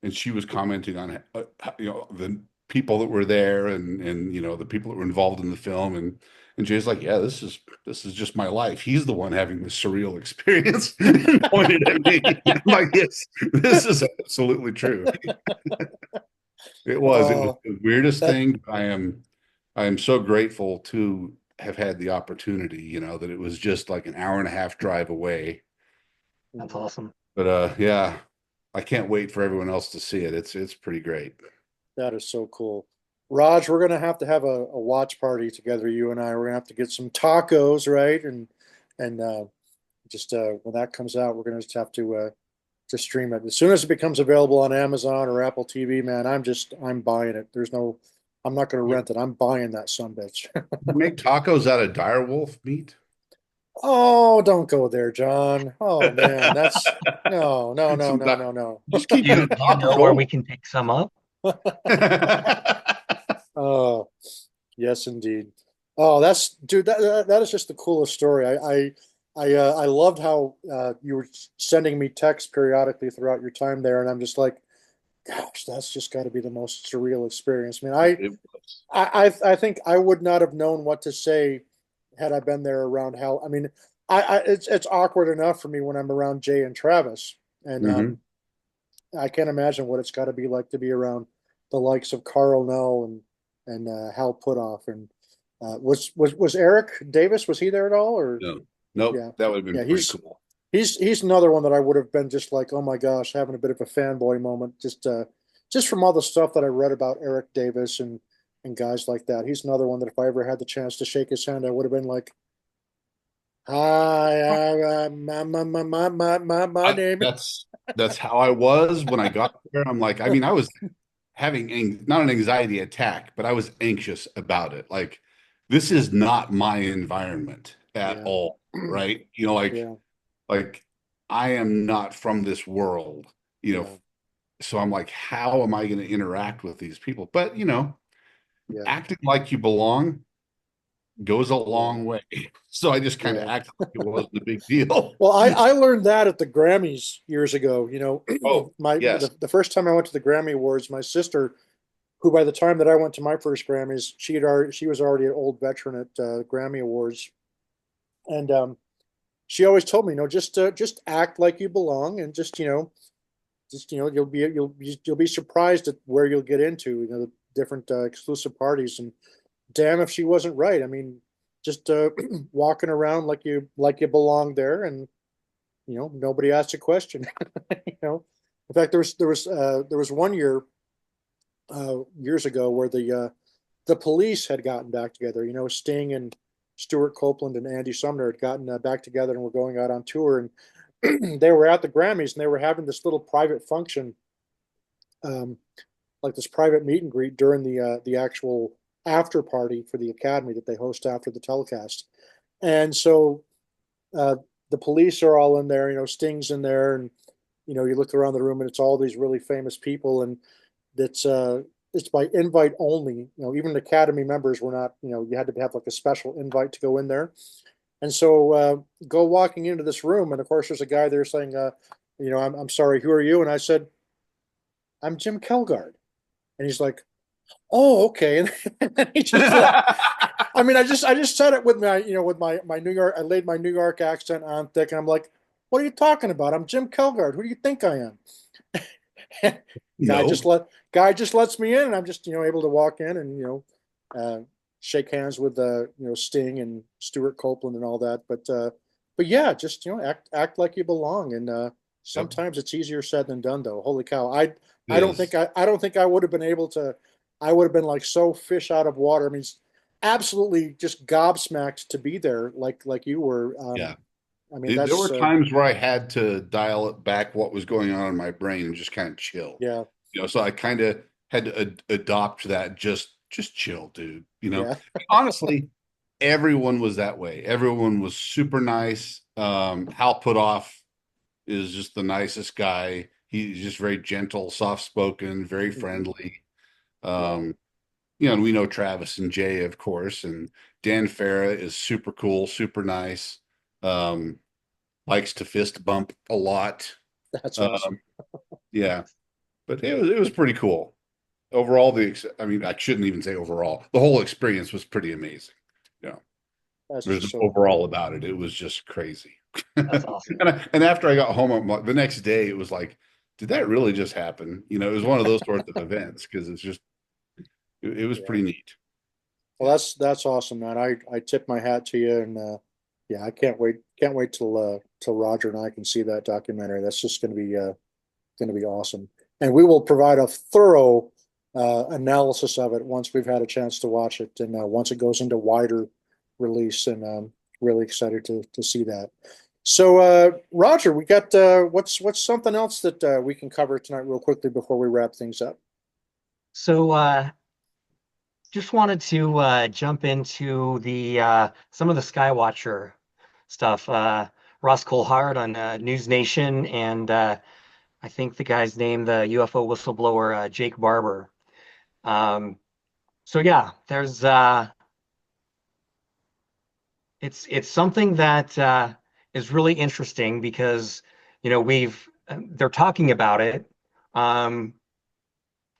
C: she was commenting on the people that were there and the people that were involved in the film, and Jay's like, yeah, this is just my life. He's the one having the surreal experience. And pointed at me. I'm like, yes, this is absolutely true. It was
B: Uh,
C: the weirdest
B: that
C: thing. I am so grateful to have had the opportunity, that it was just like an hour and a half drive away.
A: That's awesome.
C: But yeah, I can't wait for everyone else to see it. It's pretty great.
B: that is so cool. Raj, we're gonna have a watch party together. You and I. We're gonna have to get some tacos, right? And just when that comes out, we're gonna just have to stream it as soon as it becomes available on Amazon or Apple TV. Man, I'm buying it. I'm not gonna
C: You
B: rent it. I'm buying that sumbitch.
C: make tacos out of direwolf meat?
B: Oh, don't go there, John. Oh man, that's no, no, no,
C: Some
B: no,
C: di-
B: no, no.
C: Just keeping it
A: Do you know where we
C: topical.
A: can pick some up?
B: Oh, yes, indeed. Oh, that's dude. That is just the coolest story. I loved how you were sending me texts periodically throughout your time there, and I'm just like, gosh, that's just got to be the most surreal experience. I mean,
C: It was.
B: I think I would not have known what to say had I been there around Hal. I mean, it's awkward enough for me when I'm around Jay and Travis, and
C: Mhm.
B: I can't imagine what it's got to be like to be around the likes of Carl Nell and Hal Putoff and was Eric Davis, was he there at all? Or
C: No, nope,
B: yeah,
C: that would have been
B: yeah,
C: pretty cool.
B: he's another one that I would have been just like, oh my gosh, having a bit of a fanboy moment, just from all the stuff that I read about Eric Davis and guys like that. He's another one that if I ever had the chance to shake his hand, I would have been like, hi, my name.
C: That's how I was when I got there. I'm like, I mean, I was having not an anxiety attack, but I was anxious about it. Like, this is not my environment at
B: Yeah,
C: all, right?
B: yeah,
C: Like I am not from this world, you know.
B: yeah,
C: So I'm like, how am I going to interact with these people? But
B: yeah,
C: acting like you belong goes a
B: yeah,
C: long way. So I just kind of
B: yeah.
C: acted like it wasn't a big deal.
B: Well, I learned that at the Grammys years ago.
C: Oh,
B: My
C: yes.
B: the first time I went to the Grammy Awards, my sister, who by the time that I went to my first Grammys, she was already an old veteran at Grammy Awards, and she always told me, just act like you belong, and you'll be surprised at where you'll get into, the different exclusive parties, and damn if she wasn't right. I mean, just walking around like you belong there, and nobody asked a question. In fact, there was one year years ago where the police had gotten back together. Sting and Stuart Copeland and Andy Sumner had gotten back together and were going out on tour, and they were at the Grammys and they were having this little private function um, like this private meet and greet during the actual after party for the academy that they host after the telecast. And so uh, the police are all in there, Sting's in there, and you look around the room and it's all these really famous people, and it's it's by invite only. Even the academy members were not. You had to have like a special invite to go in there. And so go walking into this room, and of course there's a guy there saying, I'm sorry, who are you? And I said, I'm Jimm Kelgard. And he's like, oh, okay. And he just I mean, I just said it with my New York. I laid my New York accent on thick, and I'm like, "What are you talking about? I'm Jimm Kelgard. Who do you think I am?" guy
C: No.
B: just let guy just lets me in, and I'm just able to walk in and shake hands with Sting and Stuart Copeland and all that. But yeah, just act like you belong, and
C: Yep.
B: sometimes it's easier said than done. Though, holy cow, I
C: It
B: don't think
C: is.
B: I don't think I would have been able to. I would have been like so fish out of water. I mean, absolutely just gobsmacked to be there, like you were.
C: Yeah.
B: I mean,
C: There
B: that's
C: were times where I had to dial it back what was going on in my brain and just kind of chill.
B: yeah,
C: So I kind of had to adopt that just chill, dude.
B: yeah,
C: Honestly, everyone was that way. Everyone was super nice. Hal Puthoff is just the nicest guy. He's just very gentle, soft spoken, very
B: mhm,
C: friendly.
B: yeah.
C: Um, and we know Travis and Jay, of course, and Dan Farah is super cool, super nice. Um, Likes to fist bump a lot.
B: That's awesome.
C: Um, yeah, but it was pretty cool. Overall, I mean, I shouldn't even say overall. The whole experience was pretty amazing. Yeah,
B: That's
C: there's
B: just
C: no
B: so
C: overall
B: cool.
C: about it. It was just crazy.
A: That's
C: And,
A: awesome.
C: and after I got home the next day, it was like, did that really just happen? It was one of those sorts of events because it was
B: Yeah.
C: pretty neat.
B: Well, that's awesome, man. I tip my hat to you, and yeah, I can't wait till Roger and I can see that documentary. That's just going to be awesome, and we will provide a thorough analysis of it once we've had a chance to watch it, and once it goes into wider release. And really excited to see that. So, Roger, we got what's something else that we can cover tonight, real quickly, before we wrap things up?
A: So, just wanted to jump into the some of the Skywatcher stuff. Ross Coulthard on News Nation, and I think the guy's name, the UFO whistleblower, Jake Barber. Um, so yeah, there's it's something that is really interesting because we've they're talking about it, um,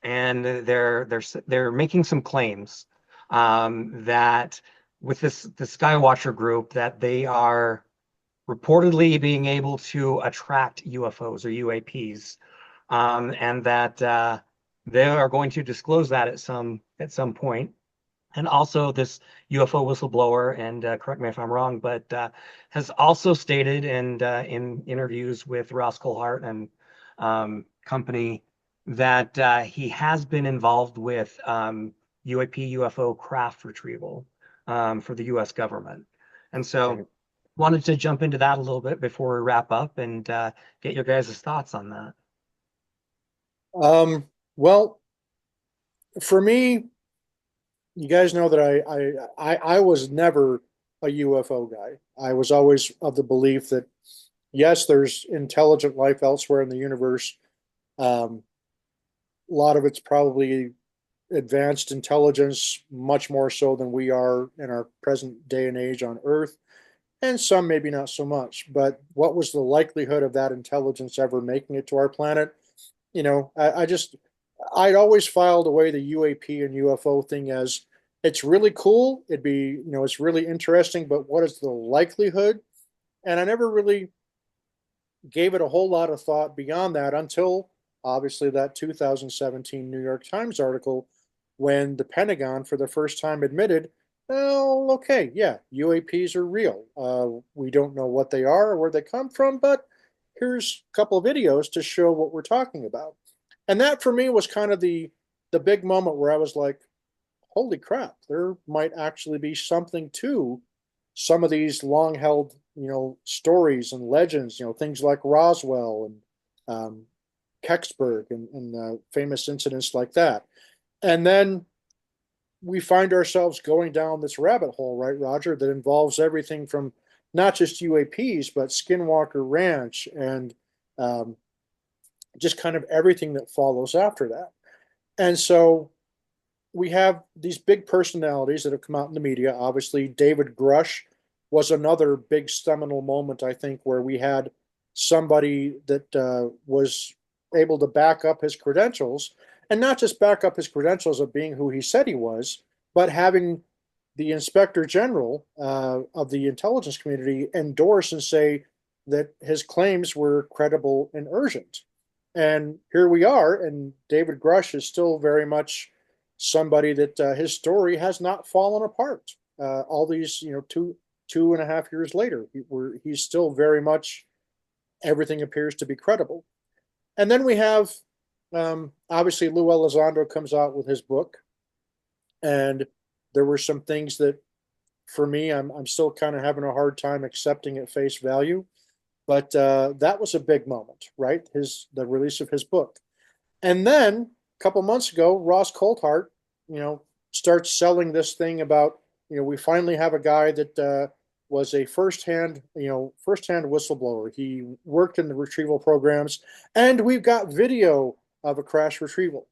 A: and they're making some claims that with the Skywatcher group that they are reportedly being able to attract UFOs or UAPs, and that they are going to disclose that at some point. And also, this UFO whistleblower, and correct me if I'm wrong, but has also stated in interviews with Ross Coulthart and company that he has been involved with UAP UFO craft retrieval for the U.S. government. And so,
B: Right.
A: wanted to jump into that a little bit before we wrap up and get your guys' thoughts on that.
B: Well, for me, you guys know that I was never a UFO guy. I was always of the belief that yes, there's intelligent life elsewhere in the universe. A lot of it's probably advanced intelligence, much more so than we are in our present day and age on Earth, and some maybe not so much. But what was the likelihood of that intelligence ever making it to our planet? I'd always filed away the UAP and UFO thing as it's really cool. It's really interesting, but what is the likelihood? And I never really gave it a whole lot of thought beyond that until obviously that 2017 New York Times article when the Pentagon for the first time admitted, well, okay, yeah, UAPs are real. We don't know what they are or where they come from, but here's a couple of videos to show what we're talking about. And that for me was kind of the big moment where I was like, holy crap, there might actually be something to some of these long held, stories and legends, things like Roswell and Kecksburg and famous incidents like that. And then we find ourselves going down this rabbit hole, right, Roger, that involves everything from not just UAPs, but Skinwalker Ranch and um, just kind of everything that follows after that. And so we have these big personalities that have come out in the media. Obviously, David Grush was another big seminal moment, I think, where we had somebody that was able to back up his credentials, and not just back up his credentials of being who he said he was, but having the inspector general of the intelligence community endorse and say that his claims were credible and urgent. And here we are, and David Grush is still very much somebody that his story has not fallen apart. All these, two and a half years later, he's still very much everything appears to be credible. And then we have obviously Lou Elizondo comes out with his book, and there were some things that for me I'm still kind of having a hard time accepting at face value. But that was a big moment, right? The release of his book, and then a couple months ago, Ross Coulthart, starts selling this thing about, we finally have a guy that was a first-hand whistleblower. He worked in the retrieval programs, and we've got video of a crash retrieval.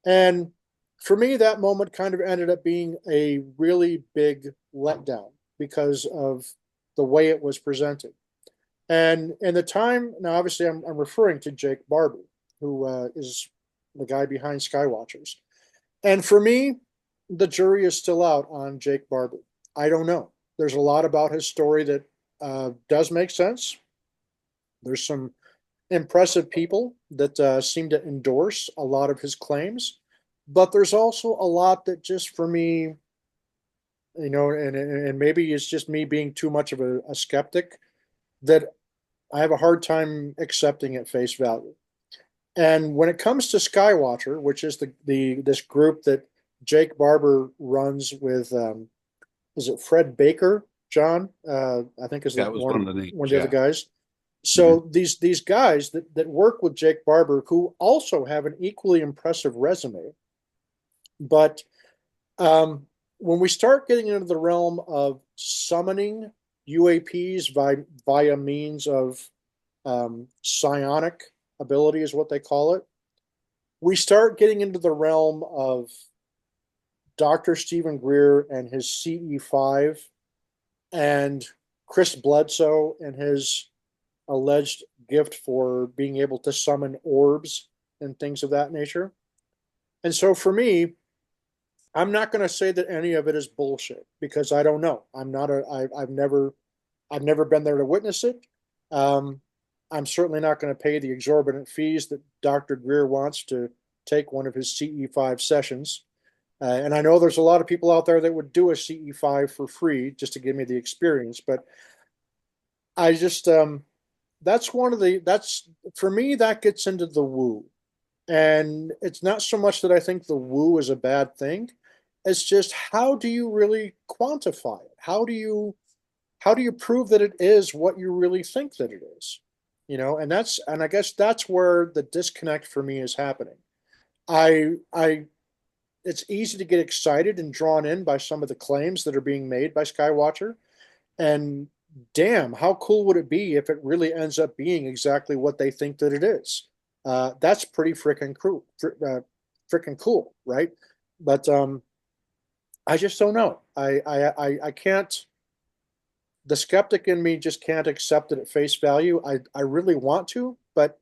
B: And for me, that moment kind of ended up being a really big letdown because of the way it was presented. And in the time, now obviously I'm referring to Jake Barber, who is the guy behind Skywatchers. And for me, the jury is still out on Jake Barber. I don't know. There's a lot about his story that does make sense. There's some impressive people that seem to endorse a lot of his claims, but there's also a lot that just for me, and maybe it's just me being too much of a skeptic, that I have a hard time accepting at face value. And when it comes to Skywatcher, which is the this group that Jake Barber runs with, is it Fred Baker, John? I think is the
C: That was
B: one
C: one of the names.
B: one of the other
C: Yeah.
B: guys.
C: Mhm.
B: So these guys that work with Jake Barber, who also have an equally impressive resume, but when we start getting into the realm of summoning UAPs via means of psionic ability, is what they call it, we start getting into the realm of Dr. Stephen Greer and his CE5 and Chris Bledsoe and his alleged gift for being able to summon orbs and things of that nature. And so for me, I'm not going to say that any of it is bullshit because I don't know. I've never been there to witness it. Um, I'm certainly not going to pay the exorbitant fees that Dr. Greer wants to take one of his CE5 sessions. And I know there's a lot of people out there that would do a CE5 for free just to give me the experience. But I just, that's for me, that gets into the woo. And it's not so much that I think the woo is a bad thing. It's just how do you really quantify it? How do you prove that it is what you really think that it is? And I guess that's where the disconnect for me is happening. I it's easy to get excited and drawn in by some of the claims that are being made by Skywatcher. And damn, how cool would it be if it really ends up being exactly what they think that it is? That's pretty freaking cool, right? But I just don't know. I can't. The skeptic in me just can't accept it at face value. I really want to, but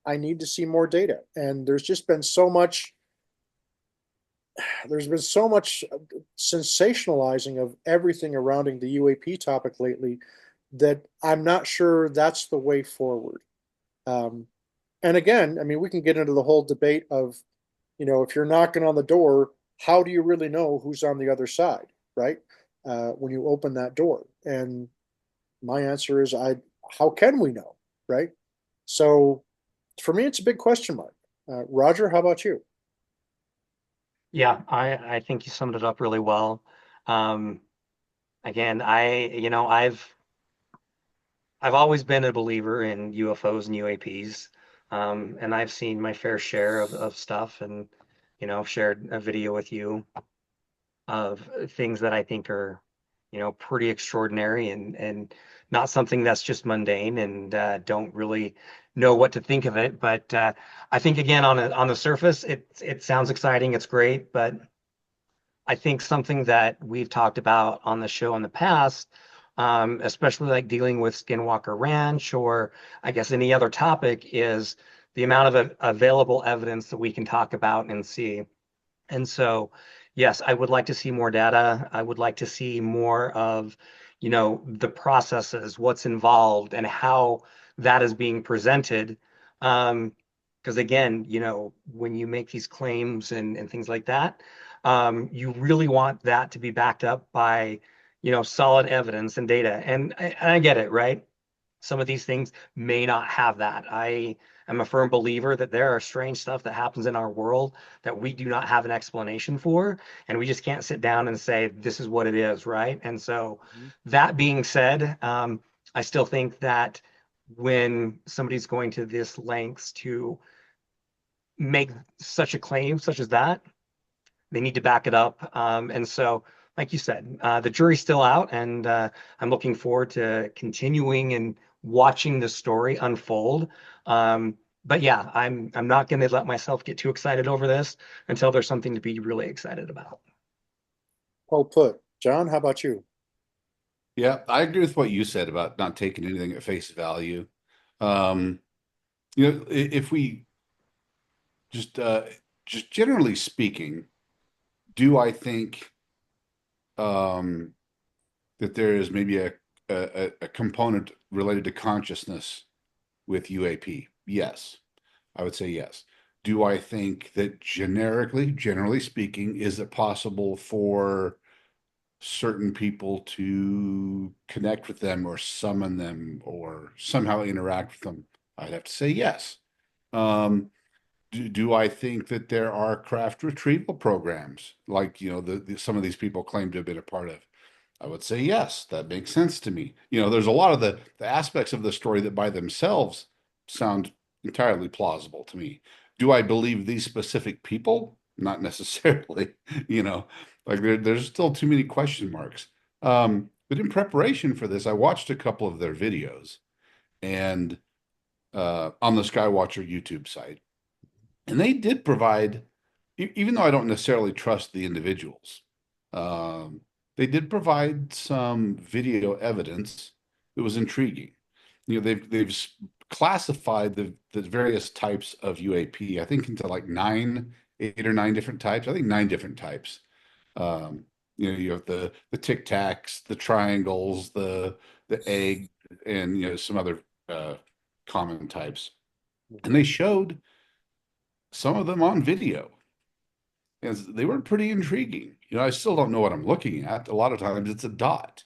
B: I need to see more data. And there's been so much sensationalizing of everything surrounding the UAP topic lately that I'm not sure that's the way forward. Um, and again, I mean, we can get into the whole debate of, if you're knocking on the door, how do you really know who's on the other side, right? When you open that door. And my answer is, how can we know, right? So for me, it's a big question mark. Roger, how about you?
A: Yeah, I think you summed it up really well. Um, Again, I've always been a believer in UFOs and UAPs. And I've seen my fair share of stuff, and shared a video with you of things that I think are, pretty extraordinary, and not something that's just mundane, and don't really know what to think of it. But I think again, on the surface, it sounds exciting, it's great, but I think something that we've talked about on the show in the past, especially like dealing with Skinwalker Ranch, or I guess any other topic, is the amount of available evidence that we can talk about and see. And so, yes, I would like to see more data. I would like to see more of, the processes, what's involved, and how that is being presented. Because again, when you make these claims and things like that, you really want that to be backed up by, solid evidence and data. And I get it, right? Some of these things may not have that. I am a firm believer that there are strange stuff that happens in our world that we do not have an explanation for, and we just can't sit down and say, this is what it is, right? And so, that being said, I still think that when somebody's going to this lengths to make such a claim, such as that, they need to back it up. And so, like you said, the jury's still out, and I'm looking forward to continuing and watching the story unfold. But yeah, I'm not going to let myself get too excited over this until there's something to be really excited about.
B: Well put. John, how about you?
C: Yeah, I agree with what you said about not taking anything at face value. Um, if we just generally speaking, do I think um, that there is maybe a component related to consciousness with UAP? Yes, I would say yes. Do I think that generally speaking, is it possible for certain people to connect with them or summon them or somehow interact with them? I'd have to say yes. Um, do I think that there are craft retrieval programs like, some of these people claim to have been a part of? I would say yes, that makes sense to me. There's a lot of the aspects of the story that by themselves sound entirely plausible to me. Do I believe these specific people? Not necessarily, like there's still too many question marks. But in preparation for this, I watched a couple of their videos and on the Skywatcher YouTube site. And they did provide, even though I don't necessarily trust the individuals, um, they did provide some video evidence that was intriguing. They've classified the various types of UAP, I think, into like 8 or 9 different types. I think 9 different types. Um, you have the tic tacs, the triangles, the egg, and some other common types. And they showed some of them on video. And they were pretty intriguing. I still don't know what I'm looking at. A lot of times it's a dot,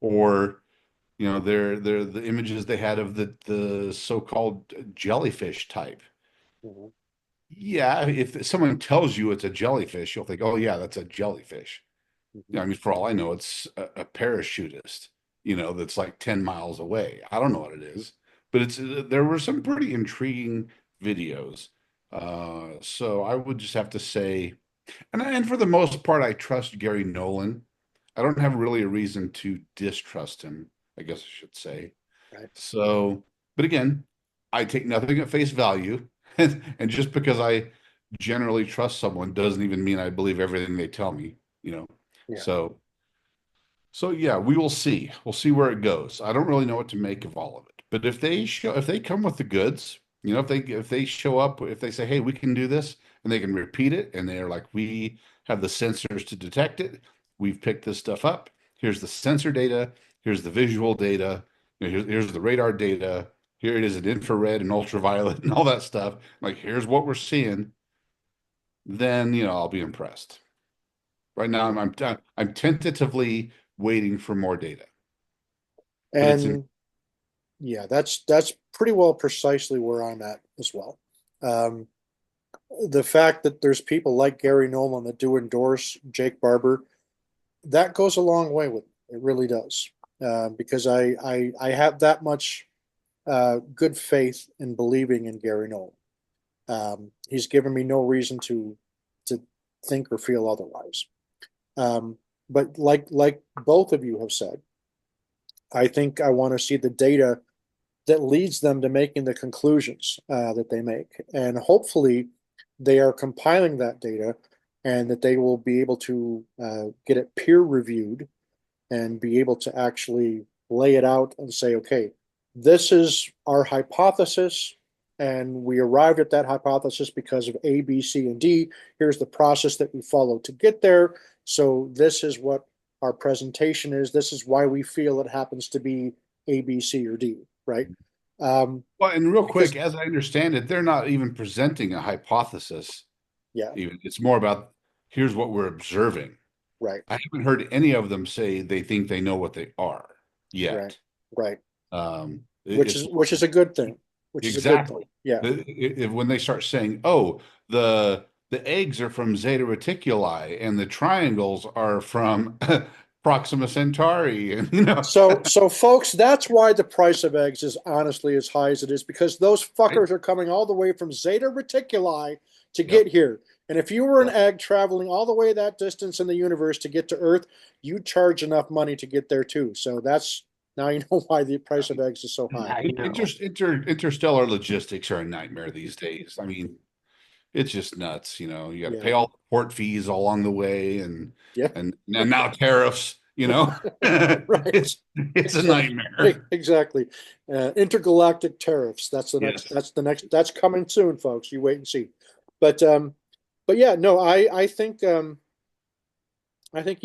C: or they're the images they had of the so-called jellyfish type.
B: Mhm.
C: Yeah, if someone tells you it's a jellyfish, you'll think, oh yeah, that's a jellyfish.
B: Mhm.
C: I mean, for all I know, it's a parachutist, that's like 10 miles away. I don't know what it is, but there were some pretty intriguing videos. So I would just have to say, and for the most part, I trust Gary Nolan. I don't have really a reason to distrust him, I guess I should say.
B: Right.
C: So, but again, I take nothing at face value. And just because I generally trust someone doesn't even mean I believe everything they tell me, you know.
B: Yeah.
C: So, so yeah, we will see. We'll see where it goes. I don't really know what to make of all of it. But if they come with the goods, if they show up, if they say, "Hey, we can do this," and they can repeat it, and they're like, "We have the sensors to detect it. We've picked this stuff up. Here's the sensor data. Here's the visual data. Here's the radar data. Here it is in infrared and ultraviolet and all that stuff. Like, here's what we're seeing." Then, I'll be impressed. Right now, I'm tentatively waiting for more data, but it's in.
B: And yeah, that's pretty well precisely where I'm at as well. Um, the fact that there's people like Gary Nolan that do endorse Jake Barber, that goes a long way with me. It really does. Because I have that much good faith in believing in Gary Nolan. He's given me no reason to think or feel otherwise. But like both of you have said, I think I want to see the data that leads them to making the conclusions that they make, and hopefully they are compiling that data, and that they will be able to get it peer reviewed and be able to actually lay it out and say, okay, this is our hypothesis, and we arrived at that hypothesis because of A, B, C, and D. Here's the process that we followed to get there. So this is what our presentation is. This is why we feel it happens to be A, B, C, or D, right?
C: Well, and real
B: Because,
C: quick, as I understand it, they're not even presenting a hypothesis.
B: yeah,
C: Even it's more about here's what we're observing.
B: right,
C: I haven't heard any of them say they think they know what they are
B: right,
C: yet.
B: right.
C: It's
B: Which is a good thing. Which is a good thing.
C: exactly
B: Yeah.
C: when they start saying, "Oh, the eggs are from Zeta Reticuli and the triangles are from Proxima Centauri," and
B: So folks, that's why the price of eggs is honestly as high as it is, because those
C: right?
B: fuckers are coming all the way from Zeta Reticuli to
C: Yep.
B: get here. And if you were an
C: Yep.
B: egg traveling all the way that distance in the universe to get to Earth, you'd charge enough money to get there too. So that's now you know why the price of eggs is so high.
A: Now you know.
C: Interstellar logistics are a nightmare these days. I mean, it's just nuts. You got to
B: Yeah.
C: pay all the port fees along the way, and
B: Yeah.
C: now tariffs.
B: Right.
C: It's a nightmare.
B: Exactly. Intergalactic tariffs. That's the next.
C: Yes.
B: That's the next. That's coming soon, folks. You wait and see. But yeah, no, I think you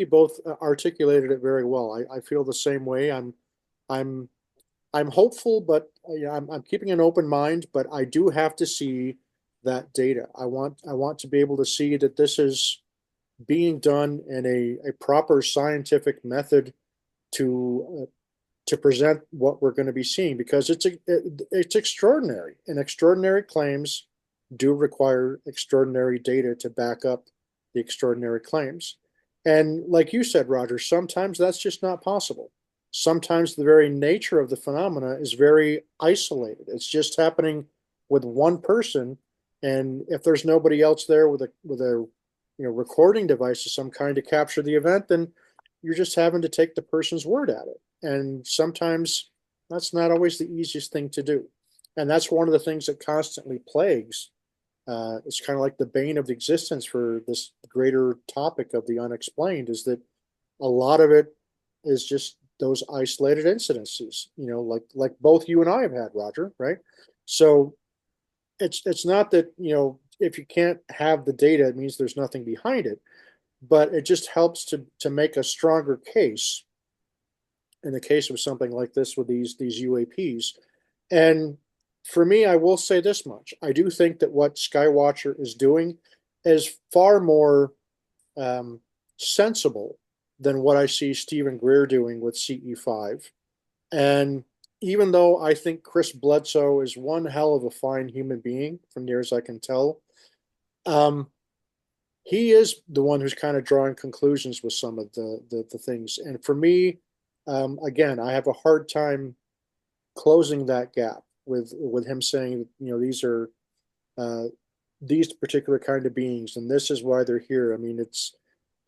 B: both articulated it very well. I feel the same way. I'm I'm hopeful, but I'm keeping an open mind. But I do have to see that data. I want to be able to see that this is being done in a proper scientific method to present what we're going to be seeing, because it's extraordinary, and extraordinary claims do require extraordinary data to back up the extraordinary claims. And like you said, Roger, sometimes that's just not possible. Sometimes the very nature of the phenomena is very isolated. It's just happening with one person, and if there's nobody else there with a recording device of some kind to capture the event, then you're just having to take the person's word at it. And sometimes that's not always the easiest thing to do. And that's one of the things that constantly plagues. It's kind of like the bane of existence for this greater topic of the unexplained, is that a lot of it is just those isolated incidences, like both you and I have had, Roger, right? So it's not that, if you can't have the data, it means there's nothing behind it, but it just helps to make a stronger case in the case of something like this with these UAPs. And for me, I will say this much: I do think that what Skywatcher is doing is far more sensible than what I see Stephen Greer doing with CE5. And even though I think Chris Bledsoe is one hell of a fine human being, from near as I can tell, um, he is the one who's kind of drawing conclusions with some of the things. And for me, again, I have a hard time closing that gap with him saying, these are uh, these particular kind of beings, and this is why they're here. I mean, it's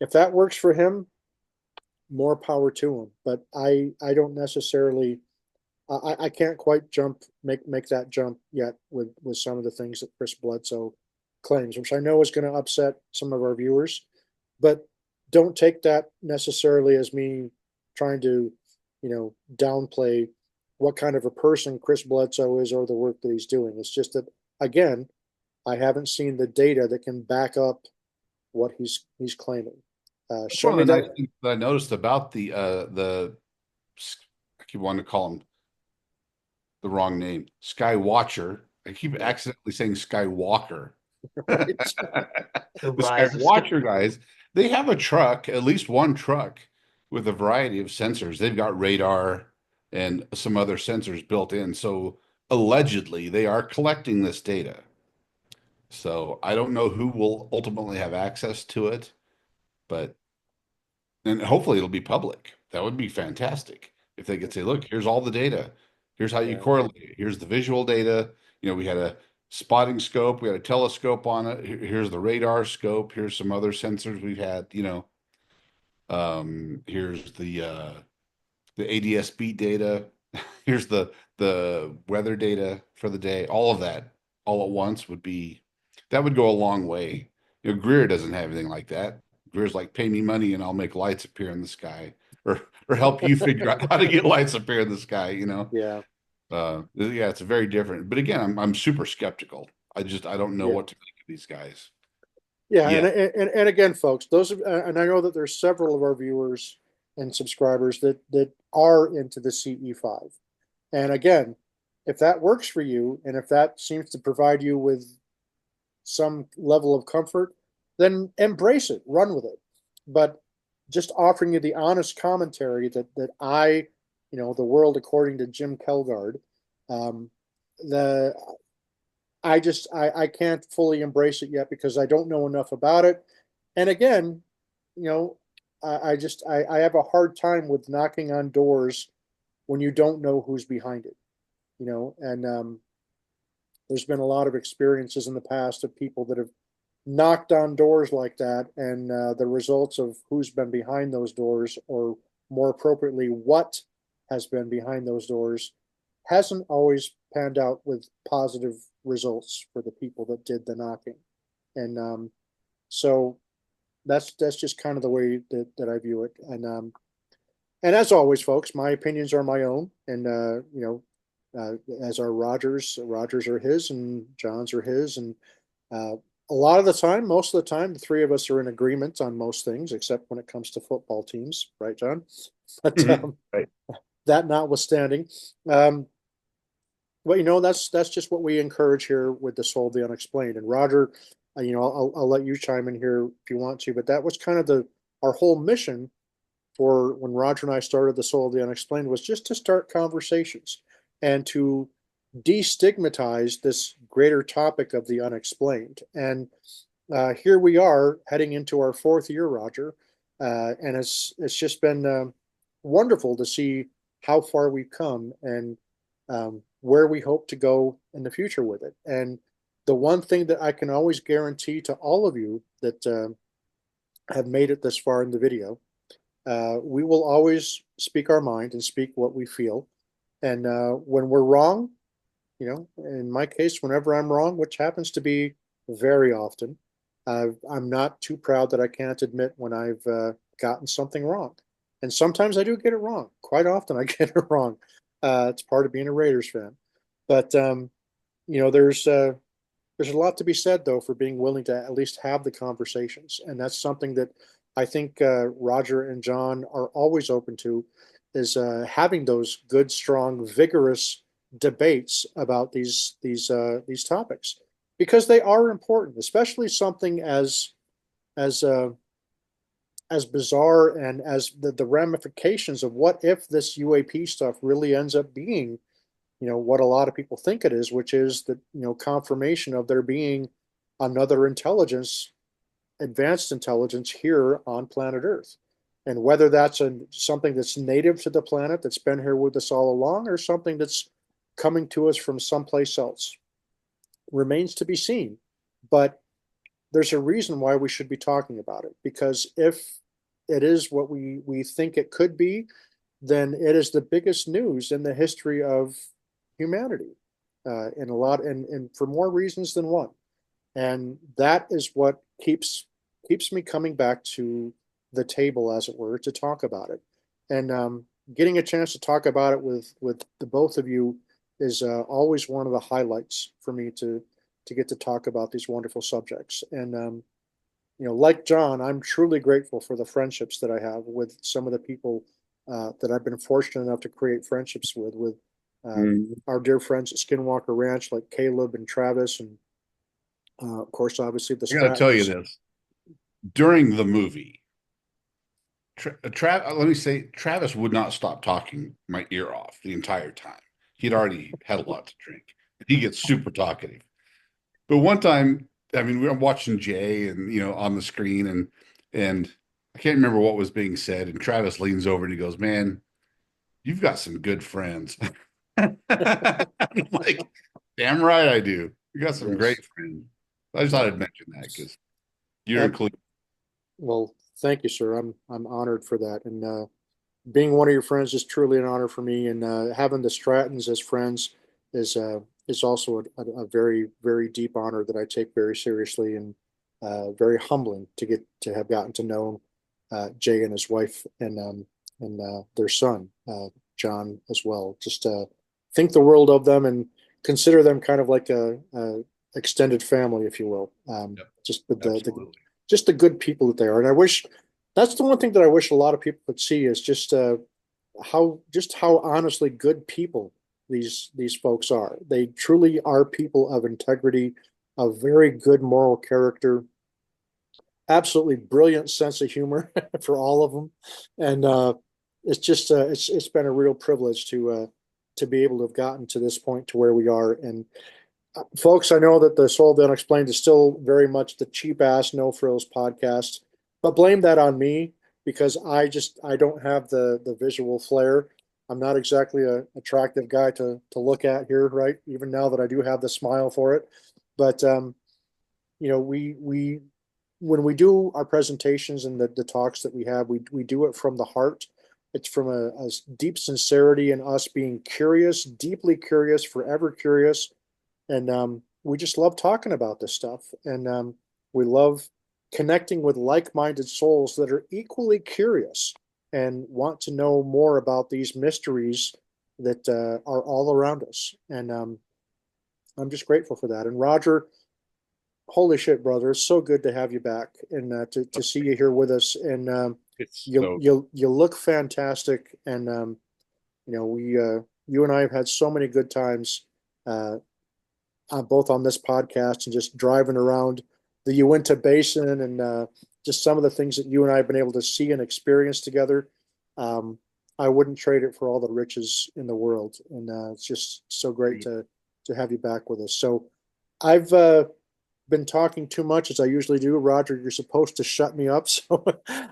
B: if that works for him, more power to him. But I don't necessarily. I can't quite make that jump yet with some of the things that Chris Bledsoe claims, which I know is going to upset some of our viewers. But don't take that necessarily as me trying to, downplay what kind of a person Chris Bledsoe is or the work that he's doing. It's just that, again, I haven't seen the data that can back up what he's claiming.
C: That's
B: Show
C: one
B: me
C: of the
B: that.
C: nice things that I noticed about the I keep wanting to call him the wrong name, Skywatcher. I keep accidentally saying Skywalker.
B: Right?
A: The
C: The
A: rise of
C: Skywatcher guys, they have a truck, at least one truck, with a variety of sensors. They've got radar and some other sensors built in. So allegedly, they are collecting this data. So I don't know who will ultimately have access to it, but and hopefully it'll be public. That would be fantastic if they could say, look, here's all the data. Here's how you
B: Yeah.
C: correlate it. Here's the visual data. We had a spotting scope, we had a telescope on it. Here's the radar scope. Here's some other sensors we've had. Here's the ADS beat data. Here's the weather data for the day. All of that all at once that would go a long way. Greer doesn't have anything like that. Greer's like, pay me money and I'll make lights appear in the sky, or help you figure out how to get lights appear in the sky.
B: Yeah.
C: Yeah, it's very different. But again, I'm super skeptical. I don't know
B: Yeah.
C: what to think of these guys.
B: Yeah,
C: Yeah.
B: and again, folks, and I know that there's several of our viewers and subscribers that are into the CE5. And again, if that works for you, and if that seems to provide you with some level of comfort, then embrace it, run with it. But just offering you the honest commentary that the world according to Jimm Kelgard, um, the I can't fully embrace it yet because I don't know enough about it. And again, you know, I have a hard time with knocking on doors when you don't know who's behind it. And there's been a lot of experiences in the past of people that have knocked on doors like that, and the results of who's been behind those doors, or more appropriately, what has been behind those doors, hasn't always panned out with positive results for the people that did the knocking. And so that's just kind of the way that I view it. And as always, folks, my opinions are my own, and as are Rogers. Rogers are his, and John's are his, and uh, a lot of the time, most of the time, the three of us are in agreement on most things, except when it comes to football teams, right, John? But
C: Right.
B: that notwithstanding, um, well, that's just what we encourage here with the Soul of the Unexplained. And Roger, I'll let you chime in here if you want to, but that was kind of our whole mission for when Roger and I started the Soul of the Unexplained, was just to start conversations and to destigmatize this greater topic of the unexplained. And here we are heading into our fourth year, Roger, and it's just been wonderful to see how far we've come, and where we hope to go in the future with it. And the one thing that I can always guarantee to all of you that have made it this far in the video, we will always speak our mind and speak what we feel. And when we're wrong, in my case, whenever I'm wrong, which happens to be very often, I'm not too proud that I can't admit when I've gotten something wrong. And sometimes I do get it wrong. Quite often I get it wrong. It's part of being a Raiders fan. But there's a lot to be said, though, for being willing to at least have the conversations, and that's something that I think Roger and John are always open to, is having those good, strong, vigorous debates about these topics, because they are important, especially something as uh, as bizarre, and as the ramifications of what if this UAP stuff really ends up being what a lot of people think it is, which is that confirmation of there being another intelligence, advanced intelligence here on planet Earth. And whether that's something that's native to the planet, that's been here with us all along, or something that's coming to us from someplace else, remains to be seen. But there's a reason why we should be talking about it, because if it is what we think it could be, then it is the biggest news in the history of humanity, in a lot, and for more reasons than one. And that is what keeps me coming back to the table, as it were, to talk about it. And getting a chance to talk about it with the both of you is always one of the highlights for me to get to talk about these wonderful subjects. And like John, I'm truly grateful for the friendships that I have with some of the people that I've been fortunate enough to create friendships with our dear friends at Skinwalker Ranch, like Caleb and Travis, and of course, obviously the
C: I got to tell you
B: Strattons.
C: this. During the movie, let me say, Travis would not stop talking my ear off the entire time. He'd already had a lot to drink. He gets super talkative. But one time, I mean, we were watching Jay and on the screen, and I can't remember what was being said. And Travis leans over and he goes, "Man, you've got some good friends." I'm like, damn right I do. You got some
B: Yes.
C: great friends. I just thought I'd mention that because you're
B: And,
C: included.
B: well, thank you, sir. I'm honored for that. And being one of your friends is truly an honor for me. And having the Strattons as friends is also a very, very deep honor that I take very seriously, and very humbling to get to have gotten to know Jay and his wife, and their son, John, as well. Just think the world of them and consider them kind of like a extended family, if you will.
C: Yep,
B: Just with
C: absolutely.
B: just the good people that they are. And I wish that's the one thing that I wish a lot of people could see is just how honestly good people these folks are. They truly are people of integrity, a very good moral character, absolutely brilliant sense of humor for all of them, and it's just it's been a real privilege to be able to have gotten to this point to where we are. And folks, I know that the Soul of the Unexplained is still very much the cheap ass no frills podcast, but blame that on me because I don't have the visual flair. I'm not exactly a attractive guy to look at here, right? Even now that I do have the smile for it, but we when we do our presentations and the talks that we have, we do it from the heart. It's from a deep sincerity in us being curious, deeply curious, forever curious, and we just love talking about this stuff, and we love connecting with like-minded souls that are equally curious and want to know more about these mysteries that are all around us. And I'm just grateful for that. And Roger, holy shit, brother, it's so good to have you back and to see you here with us. And
C: It's
B: you
C: so
B: you look fantastic. And we you and I have had so many good times, uh, both on this podcast and just driving around the Uinta Basin, and just some of the things that you and I have been able to see and experience together. Um, I wouldn't trade it for all the riches in the world, and it's just so great to have you back with us. So I've been talking too much as I usually do. Roger, you're supposed to shut me up, so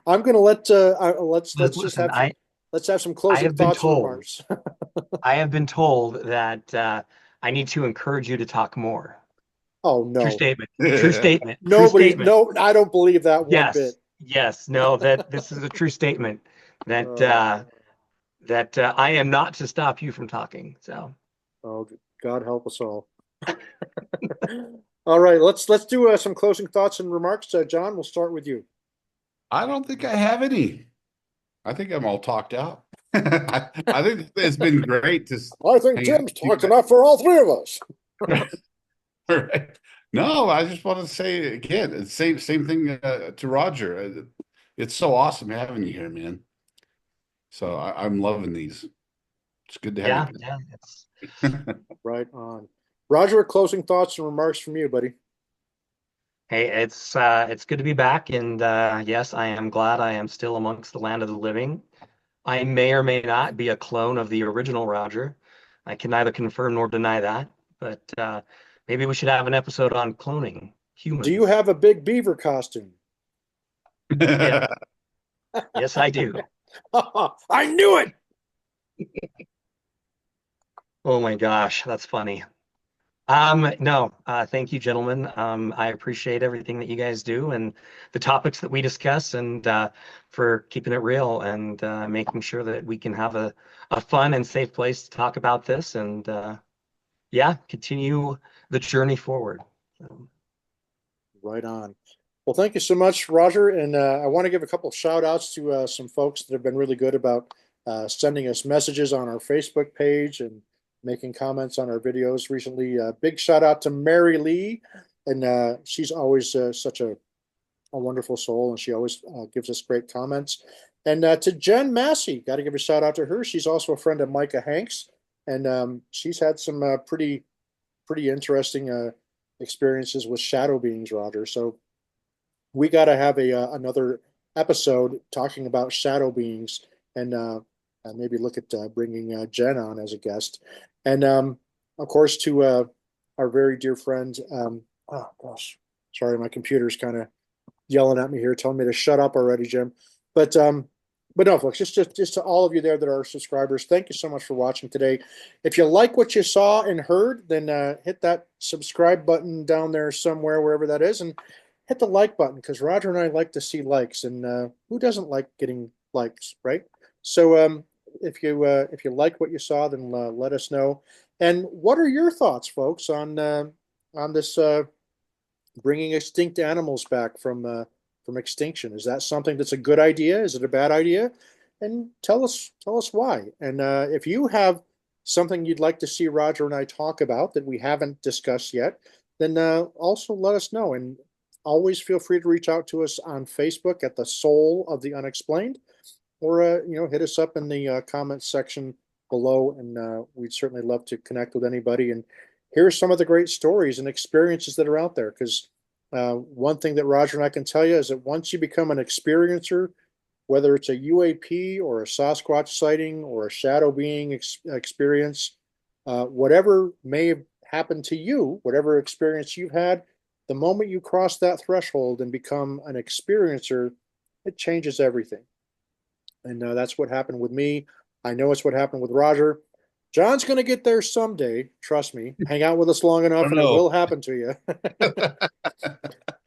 B: I'm going to let's just
A: Listen,
B: have let's have some
A: I
B: closing
A: have been
B: thoughts and
A: told,
B: remarks.
A: I have been told that I need to encourage you to talk more.
B: Oh
A: True
B: no,
A: statement. True statement. True
B: nobody,
A: statement.
B: no, I don't believe that one bit.
A: Yes. Yes. No, that this is a true statement that
B: Oh,
A: I am not to stop you from talking. So,
B: oh, God help us all. All right, let's do some closing thoughts and remarks. John, we'll start with you.
C: I don't think I have any. I think I'm all talked out. I think it's been great to
B: I think
C: hang out
B: Jim's
C: with you
B: talked
C: guys.
B: enough for all three of us.
C: Right. No, I just want to say again, same thing to Roger. It's so awesome having you here, man. So I'm loving these. It's good to have you
A: yeah, yeah, it's
C: guys.
B: Right on. Roger, closing thoughts and remarks from you, buddy.
A: hey, it's good to be back, and yes, I am glad I am still amongst the land of the living. I may or may not be a clone of the original Roger. I can neither confirm nor deny that, but maybe we should have an episode on cloning
B: Do you
A: humans.
B: have a big beaver costume?
A: Yes, yes, I do.
B: I knew it.
A: Oh my gosh, that's funny. No, thank you, gentlemen. I appreciate everything that you guys do and the topics that we discuss, and for keeping it real and making sure that we can have a fun and safe place to talk about this, and yeah, continue the journey forward.
B: Right on. Well, thank you so much, Roger. And I want to give a couple of shout outs to some folks that have been really good about sending us messages on our Facebook page and making comments on our videos recently. Big shout out to Mary Lee. And she's always such a wonderful soul, and she always gives us great comments. And to Jen Massey, got to give a shout out to her. She's also a friend of Micah Hanks, and she's had some pretty interesting experiences with shadow beings, Roger. So we got to have a another episode talking about shadow beings, and maybe look at bringing Jen on as a guest, and of course to our very dear friend. Oh gosh, sorry, my computer's kind of yelling at me here, telling me to shut up already, Jim. But But no, folks, just to all of you there that are subscribers, thank you so much for watching today. If you like what you saw and heard, then hit that subscribe button down there somewhere, wherever that is, and hit the like button, because Roger and I like to see likes, and who doesn't like getting likes, right? So if you like what you saw, then let us know. And what are your thoughts, folks, on this bringing extinct animals back from extinction? Is that something that's a good idea? Is it a bad idea? And tell us why. And if you have something you'd like to see Roger and I talk about that we haven't discussed yet, then also let us know. And always feel free to reach out to us on Facebook at the Soul of the Unexplained, or hit us up in the comments section below, and we'd certainly love to connect with anybody and hear some of the great stories and experiences that are out there. Because one thing that Roger and I can tell you is that once you become an experiencer, whether it's a UAP or a Sasquatch sighting or a shadow being experience, whatever may have happened to you, whatever experience you've had, the moment you cross that threshold and become an experiencer, it changes everything. And that's what happened with me. I know it's what happened with Roger. John's going to get there someday. Trust me. Hang out with us long enough, and it will happen to you.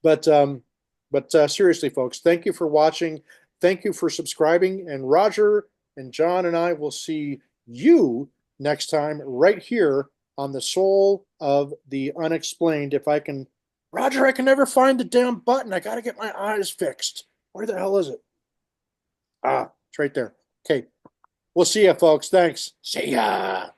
B: But seriously, folks, thank you for watching. Thank you for subscribing. And Roger and John and I will see you next time right here on the Soul of the Unexplained. If I can, Roger, I can never find the damn button. I got to get my eyes fixed. Where the hell is it? Ah, it's right there. Okay. We'll see you, folks. Thanks. See ya.